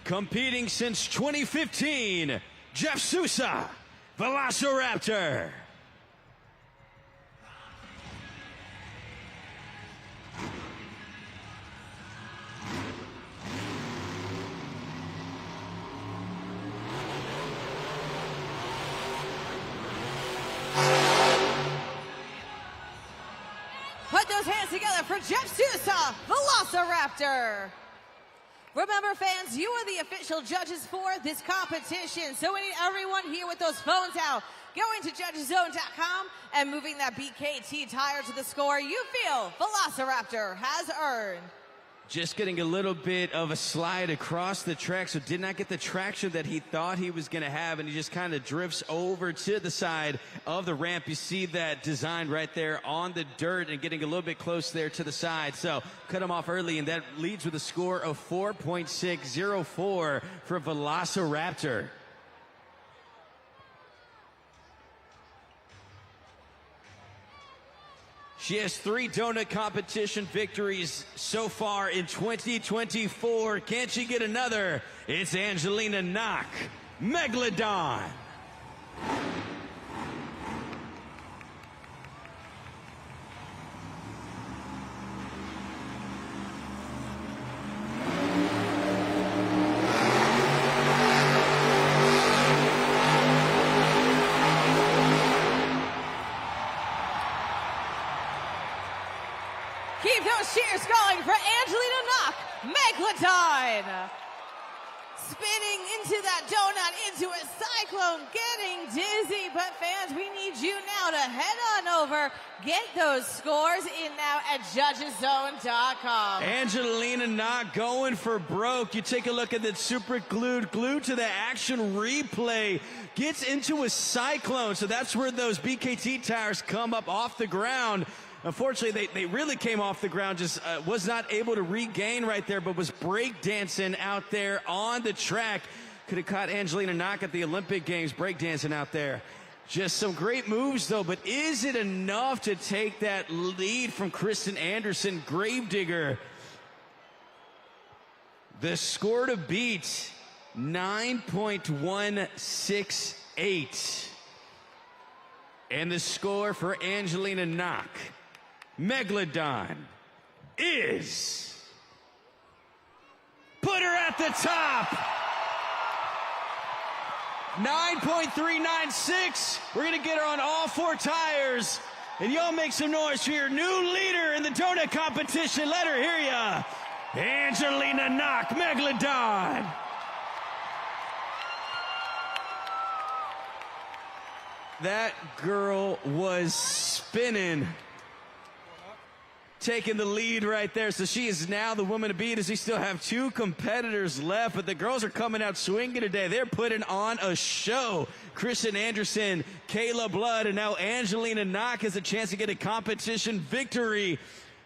Competing since 2015, Jeff Sousa, Velociraptor. Put those hands together for Jeff Sousa, Velociraptor. Remember, fans, you are the official judges for this competition, so we need everyone here with those phones out, going to judgeszone.com and moving that BKT tire to the score you feel Velociraptor has earned. Just getting a little bit of a slide across the track, so did not get the traction that he thought he was going to have, and he just kind of drifts over to the side of the ramp. You see that design right there on the dirt and getting a little bit close there to the side. So cut him off early, and that leads with a score of 4.604 for Velociraptor. She has 3 donut competition victories so far in 2024. Can she get another? It's Angelina Knock, Megalodon. Keep those cheers going for Angelina Knock, Megalodon. Spinning into that donut, into a cyclone, getting dizzy. But fans, we need you now to head on over, get those scores in now at judgeszone.com. Angelina Knock going for broke. You take a look at that super glued to the action replay. Gets into a cyclone, so that's where those BKT tires come up off the ground. Unfortunately, they really came off the ground, just was not able to regain right there, but was breakdancing out there on the track. Could have caught Angelina Knock at the Olympic Games breakdancing out there. Just some great moves, though, but is it enough to take that lead from Kristen Anderson, Gravedigger? The score to beat, 9.168. And the score for Angelina Knock, Megalodon, is... Put her at the top! 9.396. We're going to get her on all 4 tires. And y'all make some noise for your new leader in the donut competition. Let her hear ya. Angelina Knock, Megalodon. That girl was spinning, taking the lead right there. So she is now the woman to beat, as we still have 2 competitors left. But the girls are coming out swinging today. They're putting on a show. Kristen Anderson, Kayla Blood, and now Angelina Knock has a chance to get a competition victory.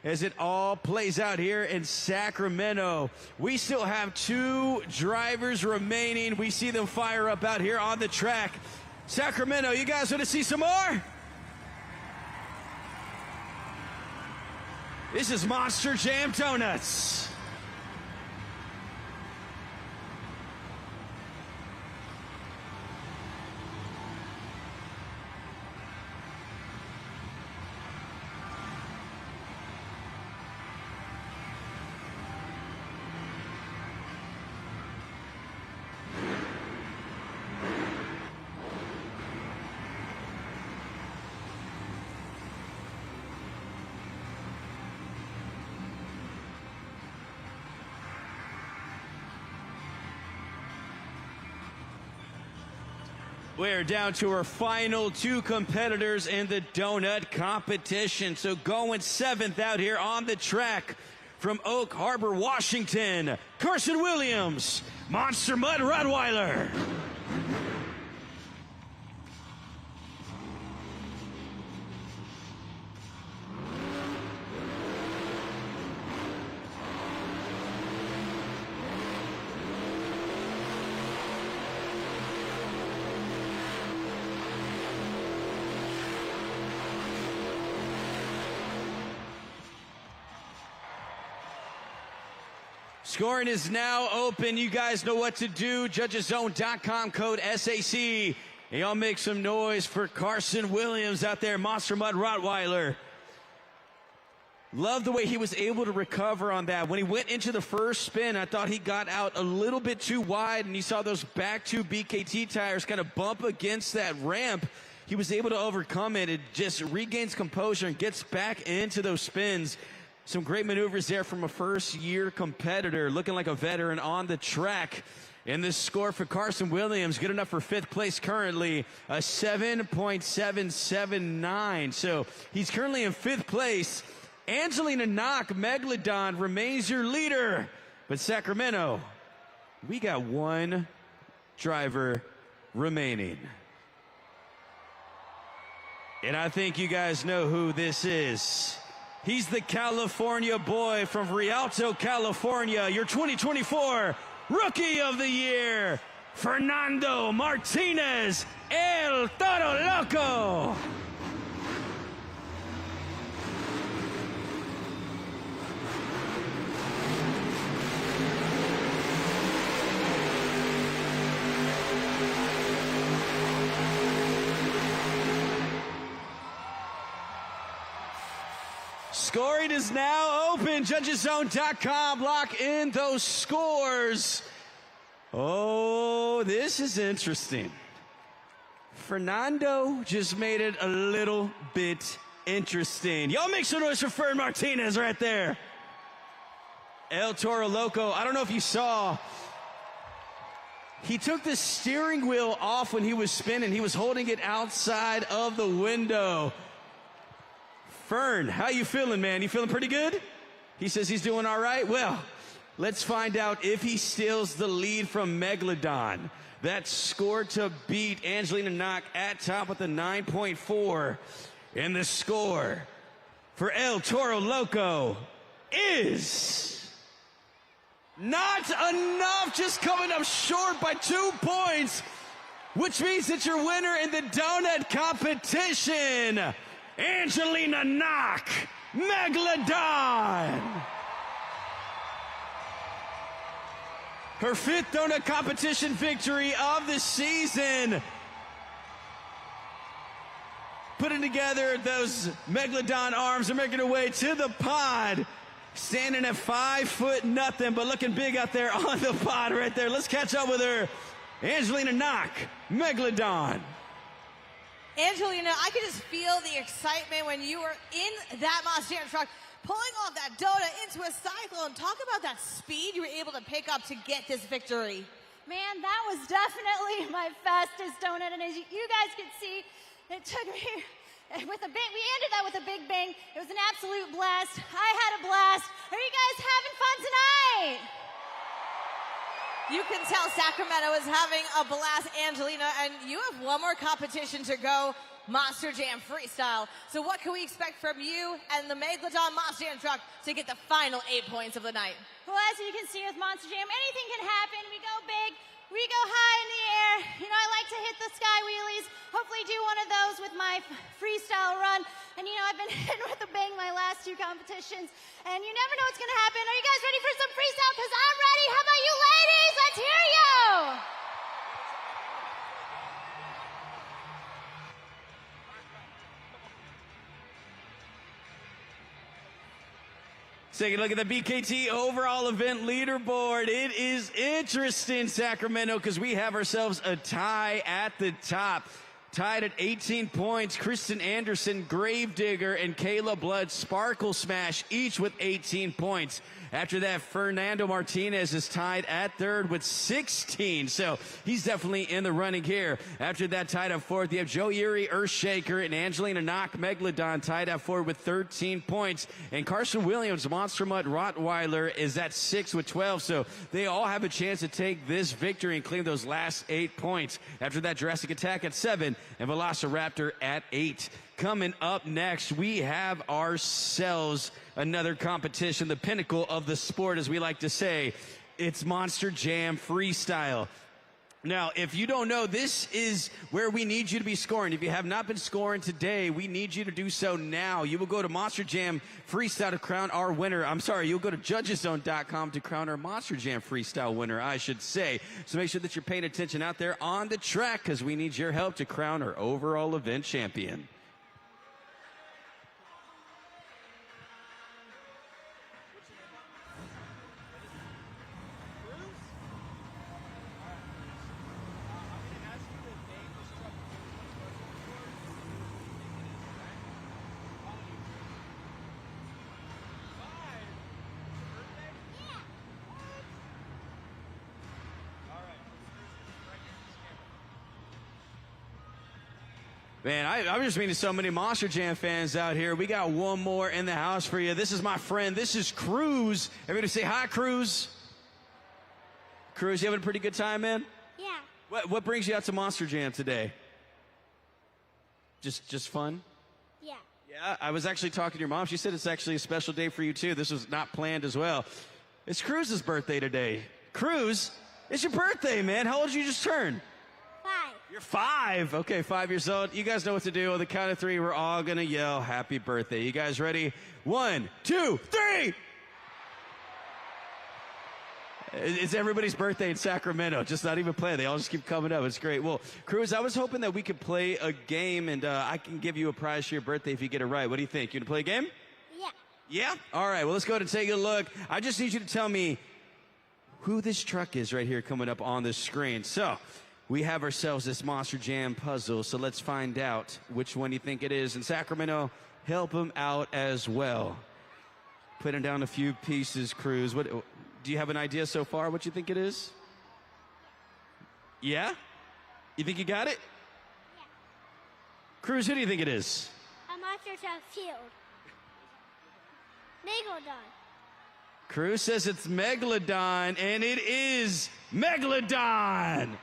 as it all plays out here in Sacramento. We still have 2 drivers remaining. We see them fire up out here on the track. Sacramento, you guys want to see some more? This is Monster Jam Donuts. We're down to our final 2 competitors in the donut competition. So going 7th out here on the track from Oak Harbor, Washington, Carson Williams, Monster Mud Rottweiler. Scoring is now open. You guys know what to do. JudgesZone.com, code SAC. Y'all make some noise for Carson Williams out there, Monster Mud Rottweiler. Love the way he was able to recover on that. When he went into the first spin, I thought he got out a little bit too wide, and you saw those back 2 BKT tires kind of bump against that ramp. He was able to overcome it. It just regains composure and gets back into those spins. Some great maneuvers there from a first-year competitor, looking like a veteran on the track. And this score for Carson Williams, good enough for 5th place currently, a 7.779. So he's currently in 5th place. Angelina Knock, Megalodon, remains your leader. But Sacramento, we got 1 driver remaining. And I think you guys know who this is. He's the California boy from Rialto, California, your 2024 Rookie of the Year, Fernando Martinez, El Toro Loco. Scoring is now open. JudgesZone.com. Lock in those scores. Oh, this is interesting. Fernando just made it a little bit interesting. Y'all make some noise for Fern Martinez right there. El Toro Loco. I don't know if you saw. He took the steering wheel off when he was spinning. He was holding it outside of the window. Fern, how you feeling, man? You feeling pretty good? He says he's doing all right. Well, let's find out if he steals the lead from Megalodon. That score to beat Angelina Knock at top with the 9.4. And the score for El Toro Loco is not enough, just coming up short by 2 points, which means that your winner in the donut competition, Angelina Knock, Megalodon. Her 5th donut competition victory of the season. Putting together those Megalodon arms and making her way to the pod. Standing at 5'0", but looking big out there on the pod right there. Let's catch up with her. Angelina Knock, Megalodon. Angelina, I could just feel the excitement when you were in that Monster Jam truck, pulling off that donut into a cyclone. Talk about that speed you were able to pick up to get this victory. Man, that was definitely my fastest donut, and as you guys can see, it took me with a big, we ended that with a big bang. It was an absolute blast. I had a blast. Are you guys having fun tonight? You can tell Sacramento is having a blast, Angelina, and you have one more competition to go. Monster Jam Freestyle. So what can we expect from you and the Megalodon Monster Jam truck to get the final 8 points of the night? Well, as you can see with Monster Jam, anything can happen. We go big, we go high in the air. You know, I like to hit the sky wheelies. Hopefully do one of those with my freestyle run. And you know, I've been hitting with a bang my last 2 competitions. And you never know what's gonna happen. Are you guys ready for some freestyle? Because I'm ready. How about you ladies? Let's hear you. Take a look at the BKT overall event leaderboard. It is interesting, Sacramento, because we have ourselves a tie at the top. Tied at 18 points, Kristen Anderson, Gravedigger, and Kayla Blood, Sparkle Smash, each with 18 points. After that, Fernando Martinez is tied at third with 16, so he's definitely in the running here. After that, tied at fourth, you have Joe Uri, Earthshaker, and Angelina Knock, Megalodon, tied at four with 13 points. And Carson Williams, Monster Mutt Rottweiler, is at 6 with 12, so they all have a chance to take this victory and claim those last 8 points. After that, Jurassic Attack at 7, and Velociraptor at 8. Coming up next, we have ourselves another competition, the pinnacle of the sport, as we like to say. It's Monster Jam Freestyle. Now, if you don't know, this is where we need you to be scoring. If you have not been scoring today, we need you to do so now. You will go to Monster Jam Freestyle to crown our winner. I'm sorry, you'll go to judgeszone.com to crown our Monster Jam Freestyle winner, I should say. So make sure that you're paying attention out there on the track, because we need your help to crown our overall event champion. Man, I'm just meeting so many Monster Jam fans out here. We got one more in the house for you. This is my friend. This is Cruz. Everybody say hi, Cruz. Cruz, you having a pretty good time, man? Yeah. What brings you out to Monster Jam today? Just fun? Yeah. Yeah, I was actually talking to your mom. She said it's actually a special day for you, too. This was not planned as well. It's Cruz's birthday today. Cruz, it's your birthday, man. How old did you just turn? 5. You're 5. Okay, 5 years old. You guys know what to do. On the count of 3, we're all going to yell happy birthday. You guys ready? 1, 2, 3. It's everybody's birthday in Sacramento. Just not even playing. They all just keep coming up. It's great. Well, Cruz, I was hoping that we could play a game, and I can give you a prize for your birthday if you get it right. What do you think? You want to play a game? Yeah. Yeah? All right. Well, let's go ahead and take a look. I just need you to tell me who this truck is right here coming up on the screen. So we have ourselves this Monster Jam puzzle, so let's find out which one you think it is. And Sacramento, help him out as well. Putting down a few pieces, Cruz. What do you have an idea so far what you think it is? Yeah? You think you got it? Yeah. Cruz, who do you think it is? A Monster Jam field. Megalodon. Cruz says it's Megalodon, and it is Megalodon.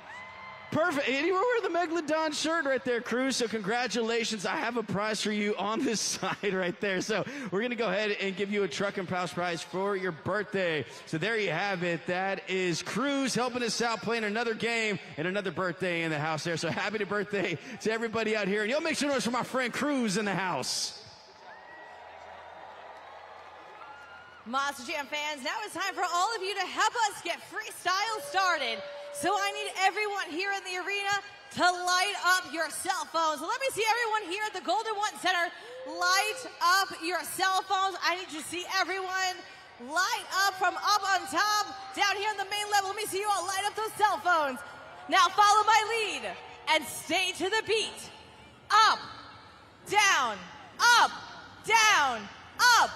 Perfect. And you were wearing the Megalodon shirt right there, Cruz. So congratulations. I have a prize for you on this side right there. So we're going to go ahead and give you a truck and house prize for your birthday. So there you have it. That is Cruz helping us out, playing another game and another birthday in the house there. So happy birthday to everybody out here. And you'll make sure to notice for my friend Cruz in the house. Monster Jam fans, now it's time for all of you to help us get freestyle started. So I need everyone here in the arena to light up your cell phones. Let me see everyone here at the Golden One Center light up your cell phones. I need to see everyone light up from up on top, down here on the main level. Let me see you all light up those cell phones. Now follow my lead and stay to the beat. Up, down, up, down, up,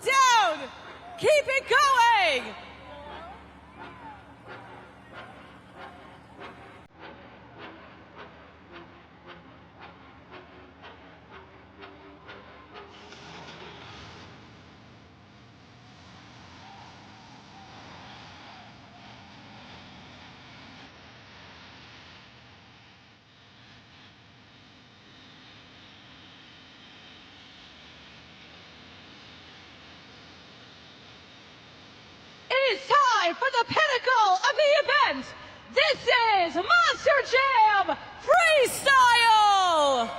down. Keep it going. time for the pinnacle of the event. This is Monster Jam Freestyle!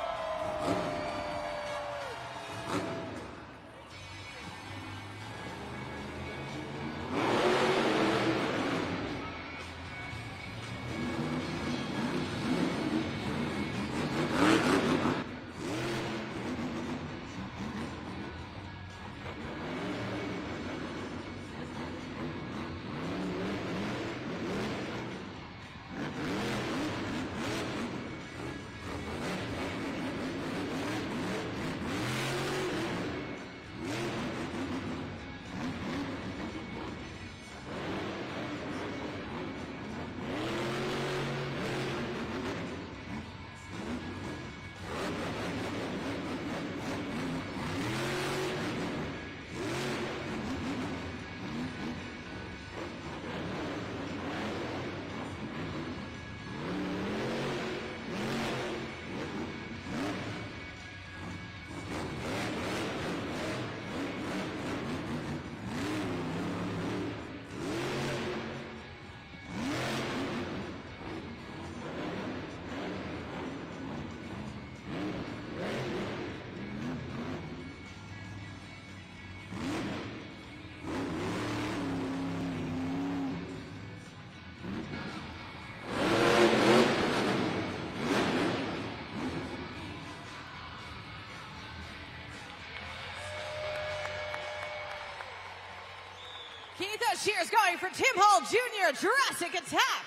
Keep those cheers going for Tim Hall Jr., Jurassic Attack.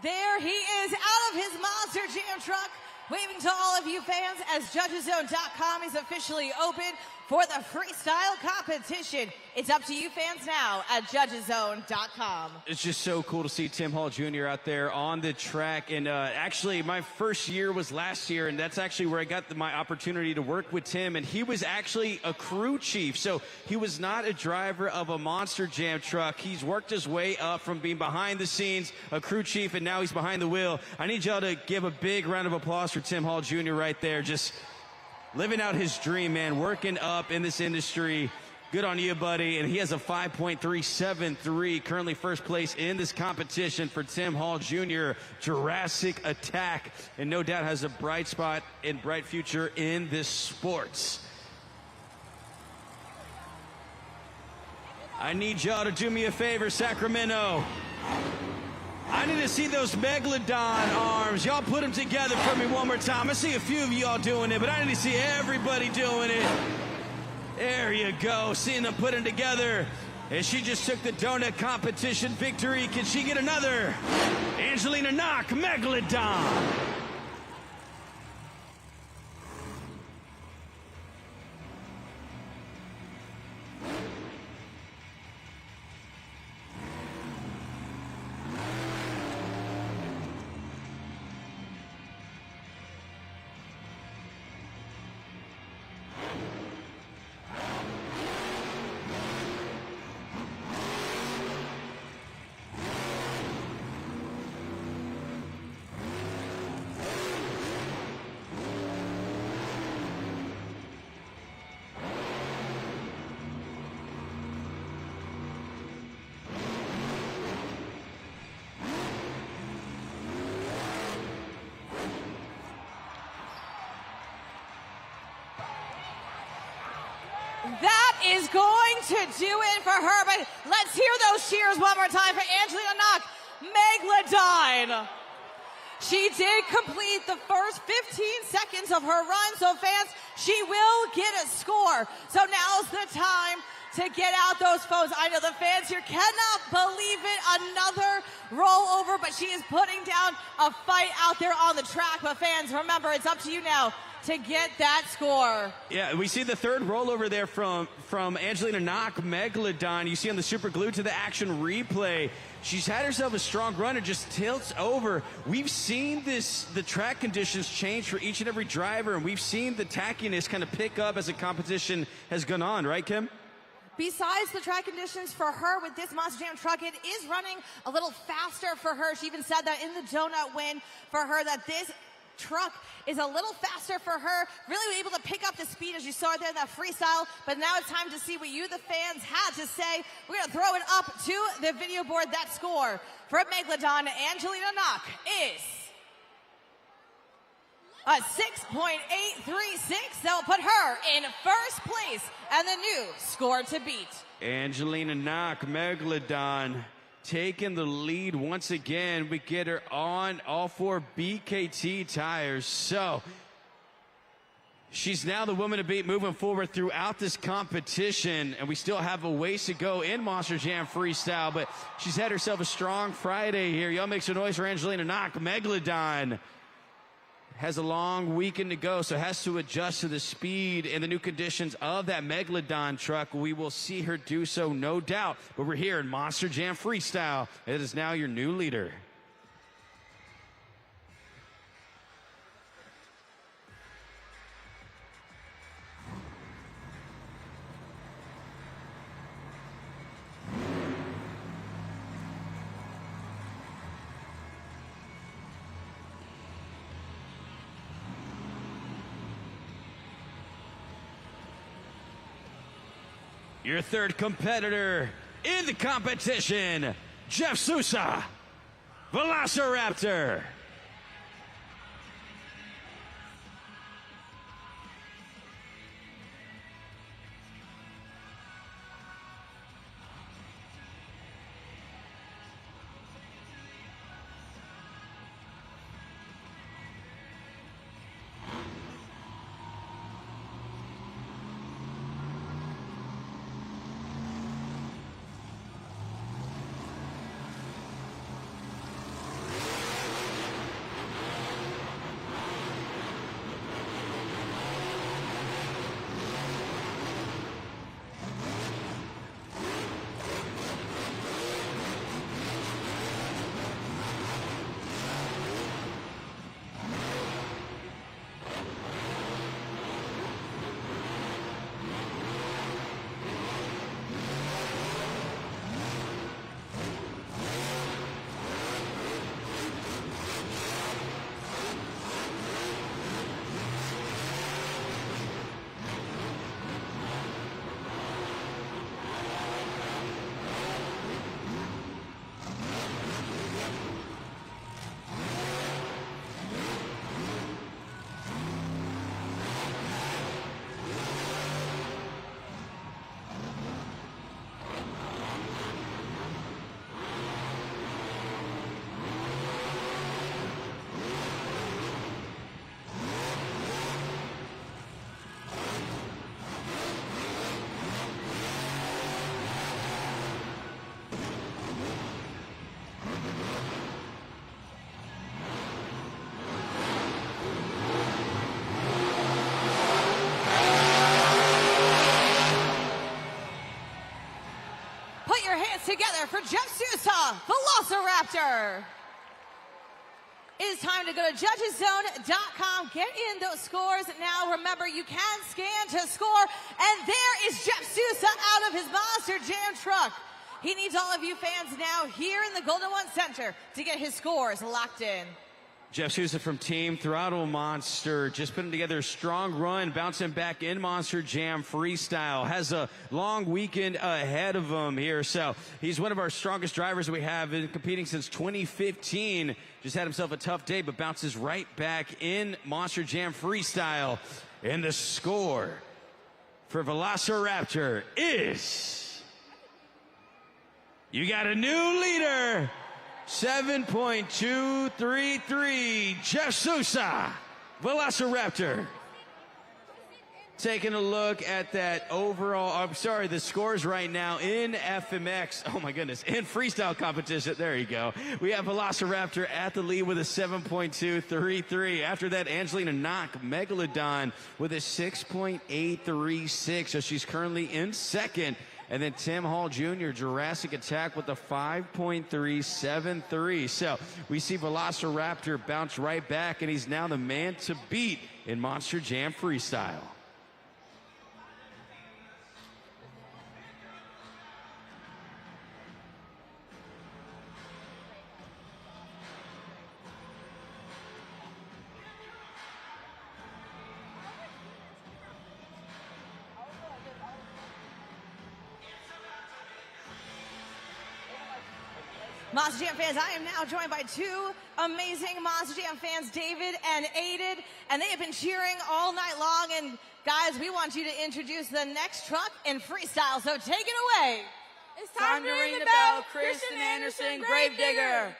There he is out of his Monster Jam truck, waving to all of you fans as JudgesZone.com is officially open for the freestyle competition. It's up to you fans now at JudgesZone.com. It's just so cool to see Tim Hall Jr. out there on the track. And actually, my first year was last year, and that's actually where I got my opportunity to work with Tim. And he was actually a crew chief, so he was not a driver of a Monster Jam truck. He's worked his way up from being behind the scenes, a crew chief, and now he's behind the wheel. I need y'all to give a big round of applause for Tim Hall Jr. right there. Just living out his dream, man, working up in this industry. Good on you, buddy. And he has a 5.373, currently first place in this competition for Tim Hall Jr., Jurassic Attack, and no doubt has a bright spot and bright future in this sport. I need y'all to do me a favor, Sacramento. I need to see those Megalodon arms. Y'all put them together for me one more time. I see a few of y'all doing it, but I need to see everybody doing it. There you go, seeing them put them together. And she just took the donut competition victory. Can she get another? Angelina Knock, Megalodon. That is going to do it for her, but let's hear those cheers one more time for Angelina Knock, Megalodon. She did complete the first 15 seconds of her run, so fans, she will get a score. So now's the time to get out those phones. I know the fans here cannot believe it. Another rollover, but she is putting down a fight out there on the track. But fans, remember, it's up to you now to get that score. Yeah, we see the third rollover there from Angelina Knock, Megalodon. You see on the super glued to the action replay. She's had herself a strong run and just tilts over. We've seen the track conditions change for each and every driver, and we've seen the tackiness kind of pick up as the competition has gone on, right, Kim? Besides the track conditions for her with this Monster Jam truck, it is running a little faster for her. She even said that in the donut win for her, that this truck is a little faster for her, really able to pick up the speed as you saw there in that freestyle, but now it's time to see what you, the fans, had to say. We're going to throw it up to the video board. That score for Megalodon, Angelina Knock, is a 6.836. That will put her in first place and the new score to beat. Angelina Knock, Megalodon, taking the lead once again. We get her on all 4 BKT tires. So she's now the woman to beat moving forward throughout this competition. And we still have a ways to go in Monster Jam Freestyle, but she's had herself a strong Friday here. Y'all make some noise for Angelina Knock. Megalodon has a long weekend to go, so has to adjust to the speed and the new conditions of that Megalodon truck. We will see her do so, no doubt. But we're here in Monster Jam Freestyle. It is now your new leader. Your third competitor in the competition, Jeff Sousa, Velociraptor. Together for Jeff Sousa, Velociraptor. It is time to go to judgeszone.com. Get in those scores now. Remember, you can scan to score. And there is Jeff Sousa out of his Monster Jam truck. He needs all of you fans now here in the Golden One Center to get his scores locked in. Jeff Sousa from Team Throttle Monster just putting together a strong run, bouncing back in Monster Jam Freestyle. Has a long weekend ahead of him here. So he's one of our strongest drivers that we have, been competing since 2015. Just had himself a tough day, but bounces right back in Monster Jam Freestyle. And the score for Velociraptor is... You got a new leader. 7.233, Jeff Sousa, Velociraptor. Taking a look at that overall, the scores right now in FMX. Oh my goodness, in freestyle competition. There you go. We have Velociraptor at the lead with a 7.233. After that, Angelina Knock, Megalodon with a 6.836. So she's currently in second. And then Tim Hall Jr., Jurassic Attack with a 5.373. So we see Velociraptor bounce right back, and he's now the man to beat in Monster Jam Freestyle. Monster Jam fans, I am now joined by two amazing Monster Jam fans, David and Aiden, and they have been cheering all night long. And guys, we want you to introduce the next truck in freestyle, so take it away. It's time to ring the bell. Kristen Anderson, Gravedigger.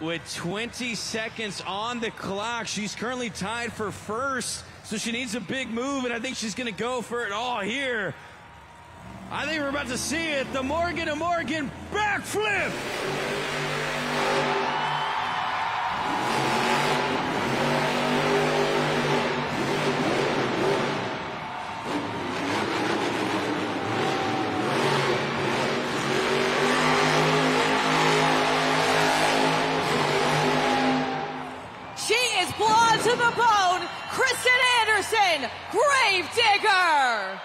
With 20 seconds on the clock, she's currently tied for first, so she needs a big move, and I think she's going to go for it all here. I think we're about to see it. The Morgan to Morgan backflip. To the bone, Kristen Anderson, Gravedigger.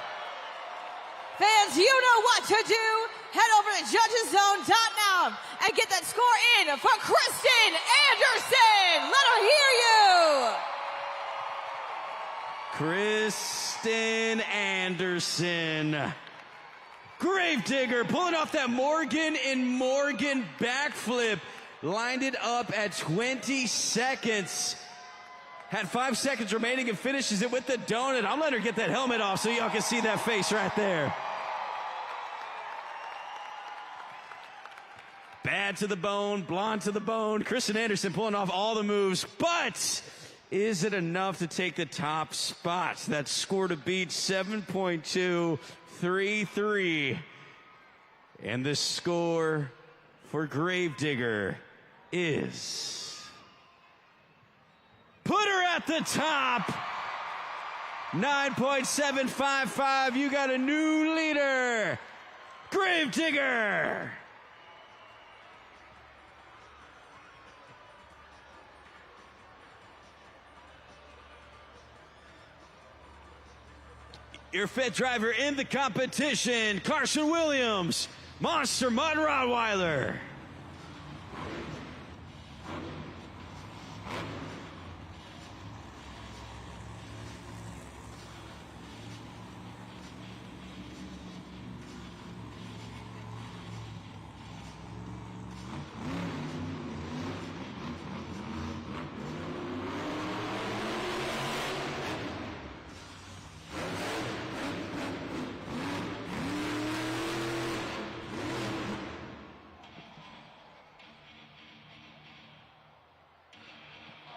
Fans, you know what to do. Head over to judgeszone.now and get that score in for Kristen Anderson. Let her hear you. Kristen Anderson. Gravedigger pulling off that Morgan and Morgan backflip. Lined it up at 20 seconds. Had 5 seconds remaining and finishes it with the donut. I'm letting her get that helmet off so y'all can see that face right there. Bad to the bone, blonde to the bone. Kristen Anderson pulling off all the moves, but is it enough to take the top spot? That score to beat 7.233. And the score for Gravedigger is... Put her at the top. 9.755. You got a new leader. Gravedigger. Your fifth driver in the competition, Carson Williams, Monster Mud Rottweiler.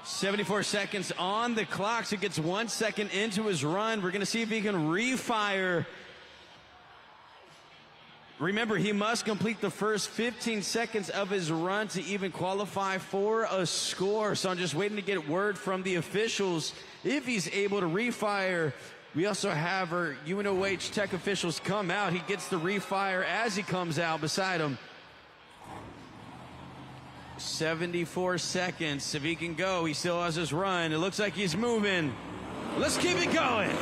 .74 seconds on the clock, so gets 1 second into his run. We're going to see if he can refire. Remember, he must complete the first 15 seconds of his run to even qualify for a score. So I'm just waiting to get word from the officials if he's able to refire. We also have our UNOH tech officials come out. He gets the refire as he comes out beside him. 74 seconds. If he can go, he still has his run. It looks like he's moving. Let's keep it going.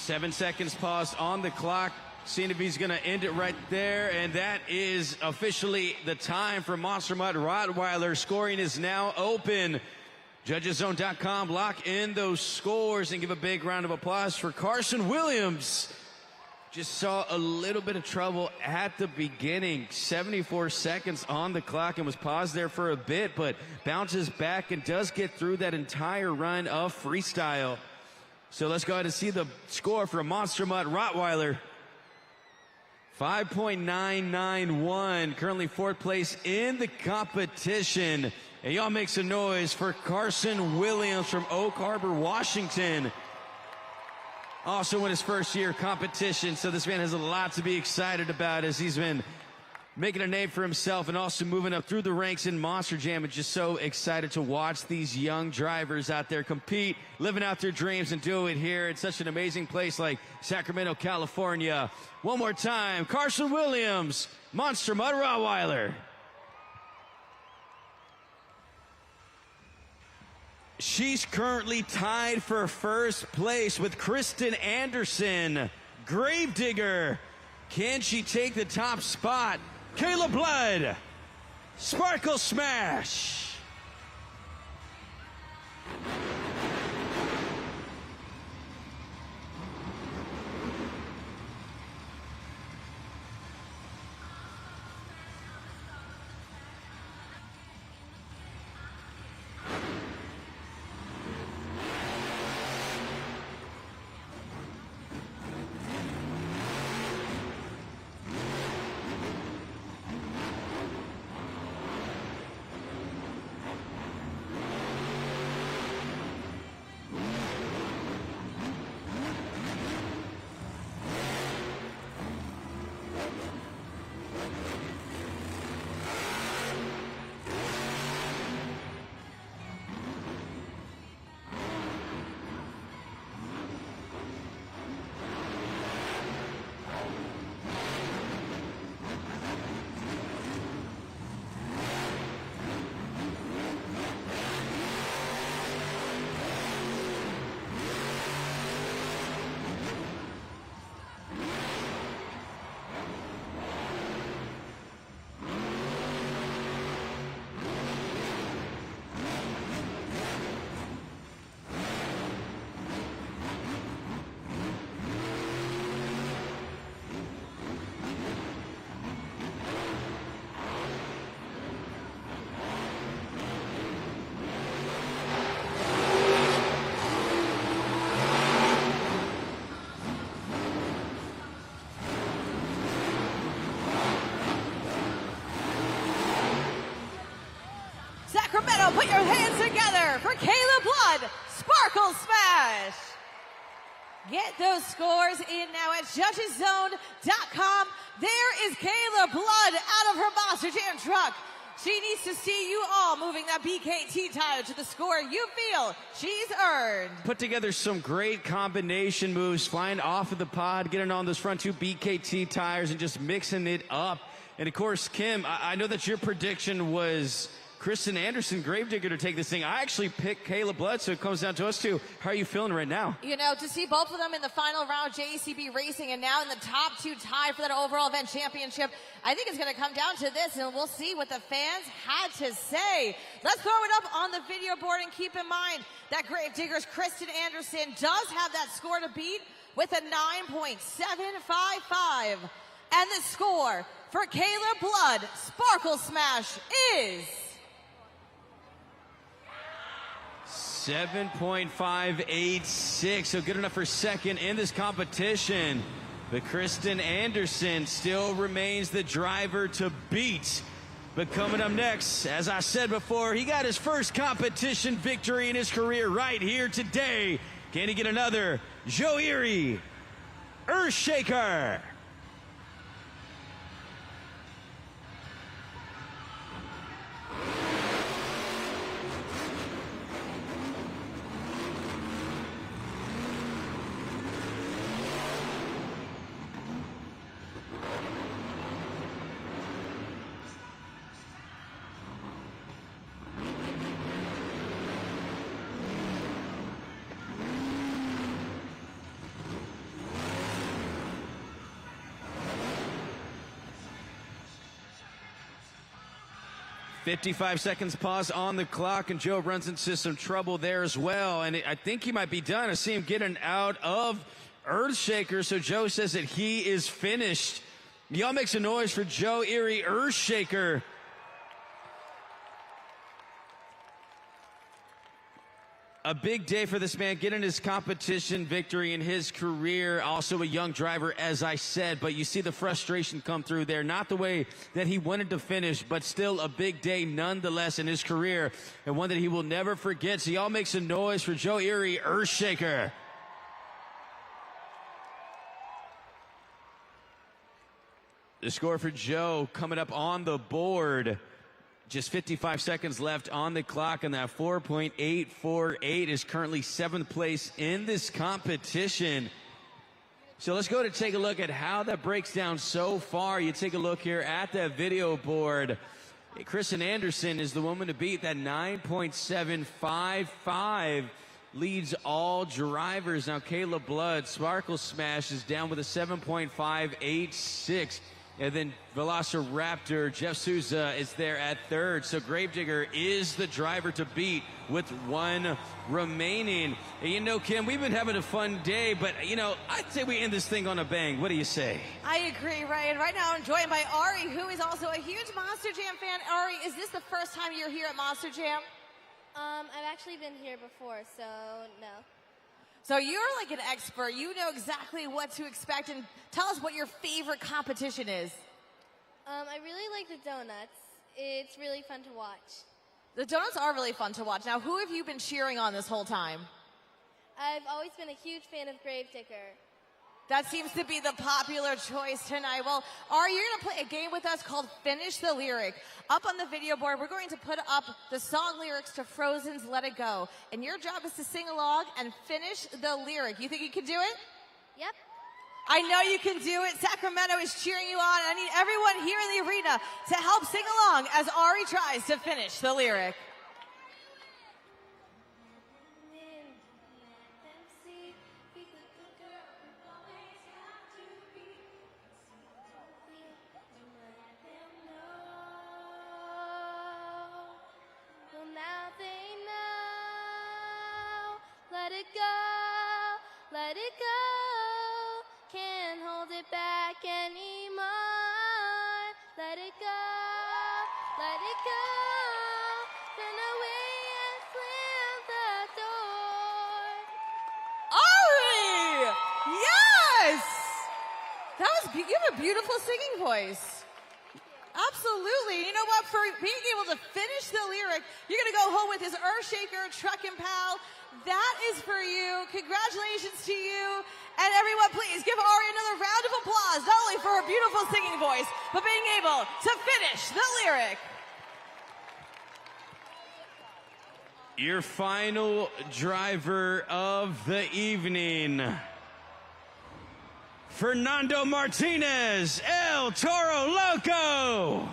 Seven seconds paused on the clock. Seeing if he's going to end it right there. And that is officially the time for Monster Mutt Rottweiler. Scoring is now open. JudgesZone.com, lock in those scores and give a big round of applause for Carson Williams. Just saw a little bit of trouble at the beginning. 74 seconds on the clock and was paused there for a bit, but bounces back and does get through that entire run of freestyle. So let's go ahead and see the score for Monster Mutt Rottweiler. 5.991, currently fourth place in the competition. And y'all make some noise for Carson Williams from Oak Harbor, Washington. Also in his first year competition, so this man has a lot to be excited about as he's been making a name for himself and also moving up through the ranks in Monster Jam. And just so excited to watch these young drivers out there compete, living out their dreams and do it here in such an amazing place like Sacramento, California. One more time, Carson Williams, Monster Mutt Rottweiler. She's currently tied for first place with Kristen Anderson. Gravedigger, can she take the top spot? Kayla Blood, Sparkle Smash. Sacramento, put your hands together for Kayla Blood, Sparkle Smash. Get those scores in now at JudgesZone.com. There is Kayla Blood out of her Monster Jam truck. She needs to see you all moving that BKT tire to the score you feel she's earned. Put together some great combination moves, flying off of the pod, getting on those front two BKT tires and just mixing it up. And of course, Kim, I know that your prediction was Kristen Anderson, Gravedigger, to take this thing. I actually picked Kayla Blood, so it comes down to us two. How are you feeling right now? You know, to see both of them in the final round, JCB Racing, and now in the top two tied for that overall event championship, I think it's going to come down to this, and we'll see what the fans had to say. Let's throw it up on the video board, and keep in mind that Gravedigger's Kristen Anderson does have that score to beat with a 9.755. And the score for Kayla Blood Sparkle Smash is 7.586, so good enough for second in this competition. But Kristen Anderson still remains the driver to beat. But coming up next, as I said before, he got his first competition victory in his career right here today. Can he get another Joe Erie Earthshaker? 55 seconds pause on the clock, and Joe runs into some trouble there as well. And I think he might be done. I see him getting out of Earthshaker, so Joe says that he is finished. Y'all make some noise for Joe Erie Earthshaker. A big day for this man, getting his competition victory in his career. Also a young driver, as I said, but you see the frustration come through there. Not the way that he wanted to finish, but still a big day nonetheless in his career, and one that he will never forget. So y'all make some noise for Joe Erie Earthshaker. The score for Joe coming up on the board. Just 55 seconds left on the clock, and that 4.848 is currently 7th place in this competition. So let's go to take a look at how that breaks down so far. You take a look here at that video board. Kristen Anderson is the woman to beat. That 9.755 leads all drivers. Now Kayla Blood, Sparkle Smash, is down with a 7.586. And then Velociraptor, Jeff Souza, is there at third. So Gravedigger is the driver to beat with one remaining. And you know, Kim, we've been having a fun day, but, you know, I'd say we end this thing on a bang. What do you say? I agree, Ryan. Right now I'm joined by Ari, who is also a huge Monster Jam fan. Ari, is this the first time you're here at Monster Jam? I've actually been here before, so no. So you're like an expert. You know exactly what to expect. And tell us what your favorite competition is. I really like the donuts. It's really fun to watch. The donuts are really fun to watch. Now, who have you been cheering on this whole time? I've always been a huge fan of Gravedigger. That seems to be the popular choice tonight. Well, Ari, you're going to play a game with us called Finish the Lyric. Up on the video board, we're going to put up the song lyrics to Frozen's Let It Go. And your job is to sing along and finish the lyric. You think you can do it? Yep. I know you can do it. Sacramento is cheering you on. I need everyone here in the arena to help sing along as Ari tries to finish the lyric. Let it go, let it go, can't hold it back anymore. Let it go, run away and slam the door. Ari! Yes! That was, you have a beautiful singing voice. Absolutely. You know what? For being able to finish the lyric, you're going to go home with his Earthshaker Truckin' Pal. That is for you. Congratulations to you. And everyone, please give Ari another round of applause, not only for her beautiful singing voice, but being able to finish the lyric. Your final driver of the evening, Fernando Martinez, El Toro Loco.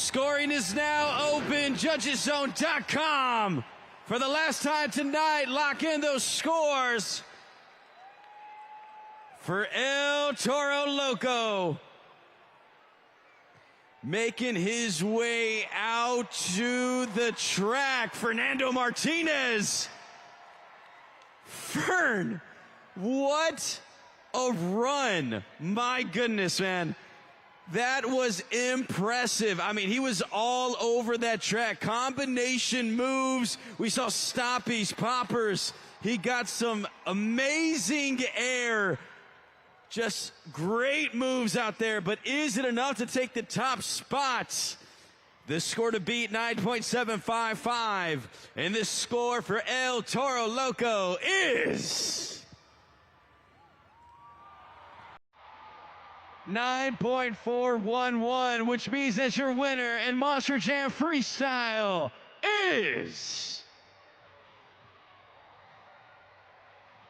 Scoring is now open. JudgesZone.com. For the last time tonight, lock in those scores for El Toro Loco. Making his way out to the track, Fernando Martinez. Fern, what a run. My goodness, man. That was impressive. I mean, he was all over that track. Combination moves. We saw stoppies, poppers. He got some amazing air. Just great moves out there. But is it enough to take the top spots? The score to beat, 9.755. And this score for El Toro Loco is 9.411, which means that your winner in Monster Jam Freestyle is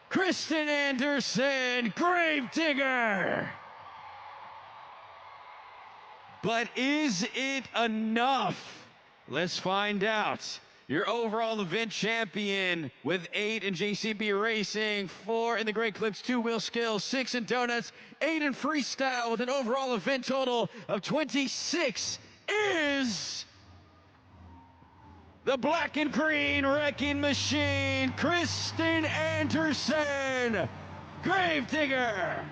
Kristen Anderson, Gravedigger. But is it enough? Let's find out. Your overall event champion with 8 in JCB Racing, 4 in the Great Clips 2-wheel skills, 6 in donuts, 8 in freestyle with an overall event total of 26 is the black and green wrecking machine, Kristen Anderson, Gravedigger.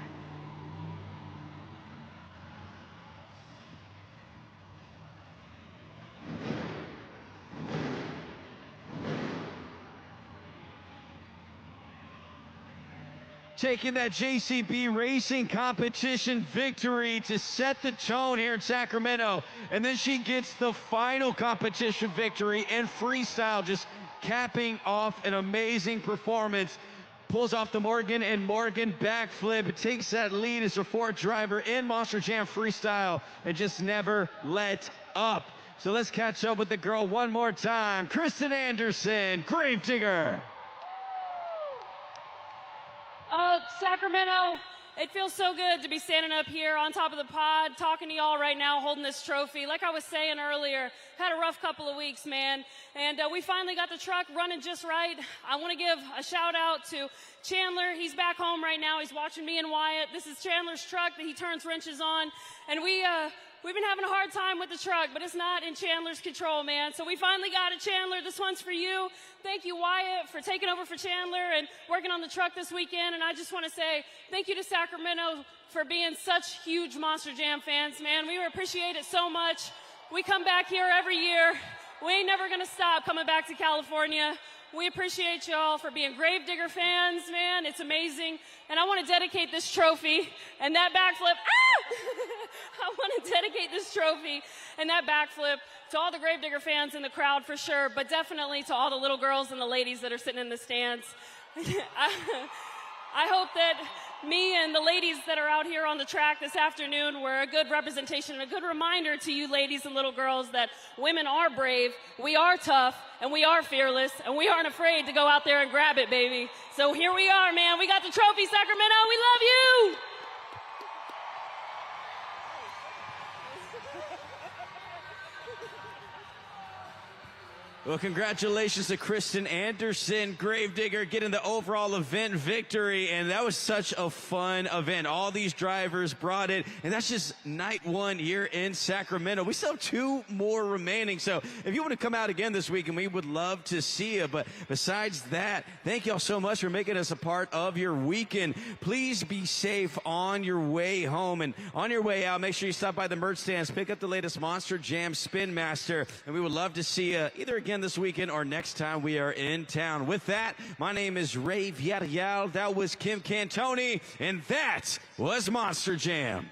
Taking that JCB Racing competition victory to set the tone here in Sacramento. And then she gets the final competition victory in freestyle, just capping off an amazing performance. Pulls off the Morgan and Morgan backflip. It takes that lead as a fourth driver in Monster Jam Freestyle and just never let up. So let's catch up with the girl one more time. Kristen Anderson, Gravedigger. Sacramento, it feels so good to be standing up here on top of the pod, talking to y'all right now, holding this trophy. Like I was saying earlier, had a rough couple of weeks, man. And we finally got the truck running just right. I want to give a shout out to Chandler. He's back home right now. He's watching me and Wyatt. This is Chandler's truck that he turns wrenches on. And we've been having a hard time with the truck, but it's not in Chandler's control, man. So we finally got it, Chandler. This one's for you. Thank you, Wyatt, for taking over for Chandler and working on the truck this weekend. And I just want to say thank you to Sacramento for being such huge Monster Jam fans, man. We appreciate it so much. We come back here every year. We ain't never going to stop coming back to California. We appreciate y'all for being Gravedigger fans, man. It's amazing. And I want to dedicate this trophy and that backflip. I want to dedicate this trophy and that backflip to all the Gravedigger fans in the crowd for sure, but definitely to all the little girls and the ladies that are sitting in the stands. I hope that me and the ladies that are out here on the track this afternoon were a good representation and a good reminder to you ladies and little girls that women are brave, we are tough, and we are fearless, and we aren't afraid to go out there and grab it, baby. So here we are, man. We got the trophy, Sacramento. We love you. Well, congratulations to Kristen Anderson, Gravedigger, getting the overall event victory. And that was such a fun event. All these drivers brought it. And that's just night one here in Sacramento. We still have 2 more remaining. So if you want to come out again this weekend, we would love to see you. But besides that, thank you all so much for making us a part of your weekend. Please be safe on your way home. And on your way out, make sure you stop by the merch stands, pick up the latest Monster Jam Spin Master. And we would love to see you either again this weekend or next time we are in town. With that, my name is Ray Villarreal. That was Kim Cantoni, and that was Monster Jam.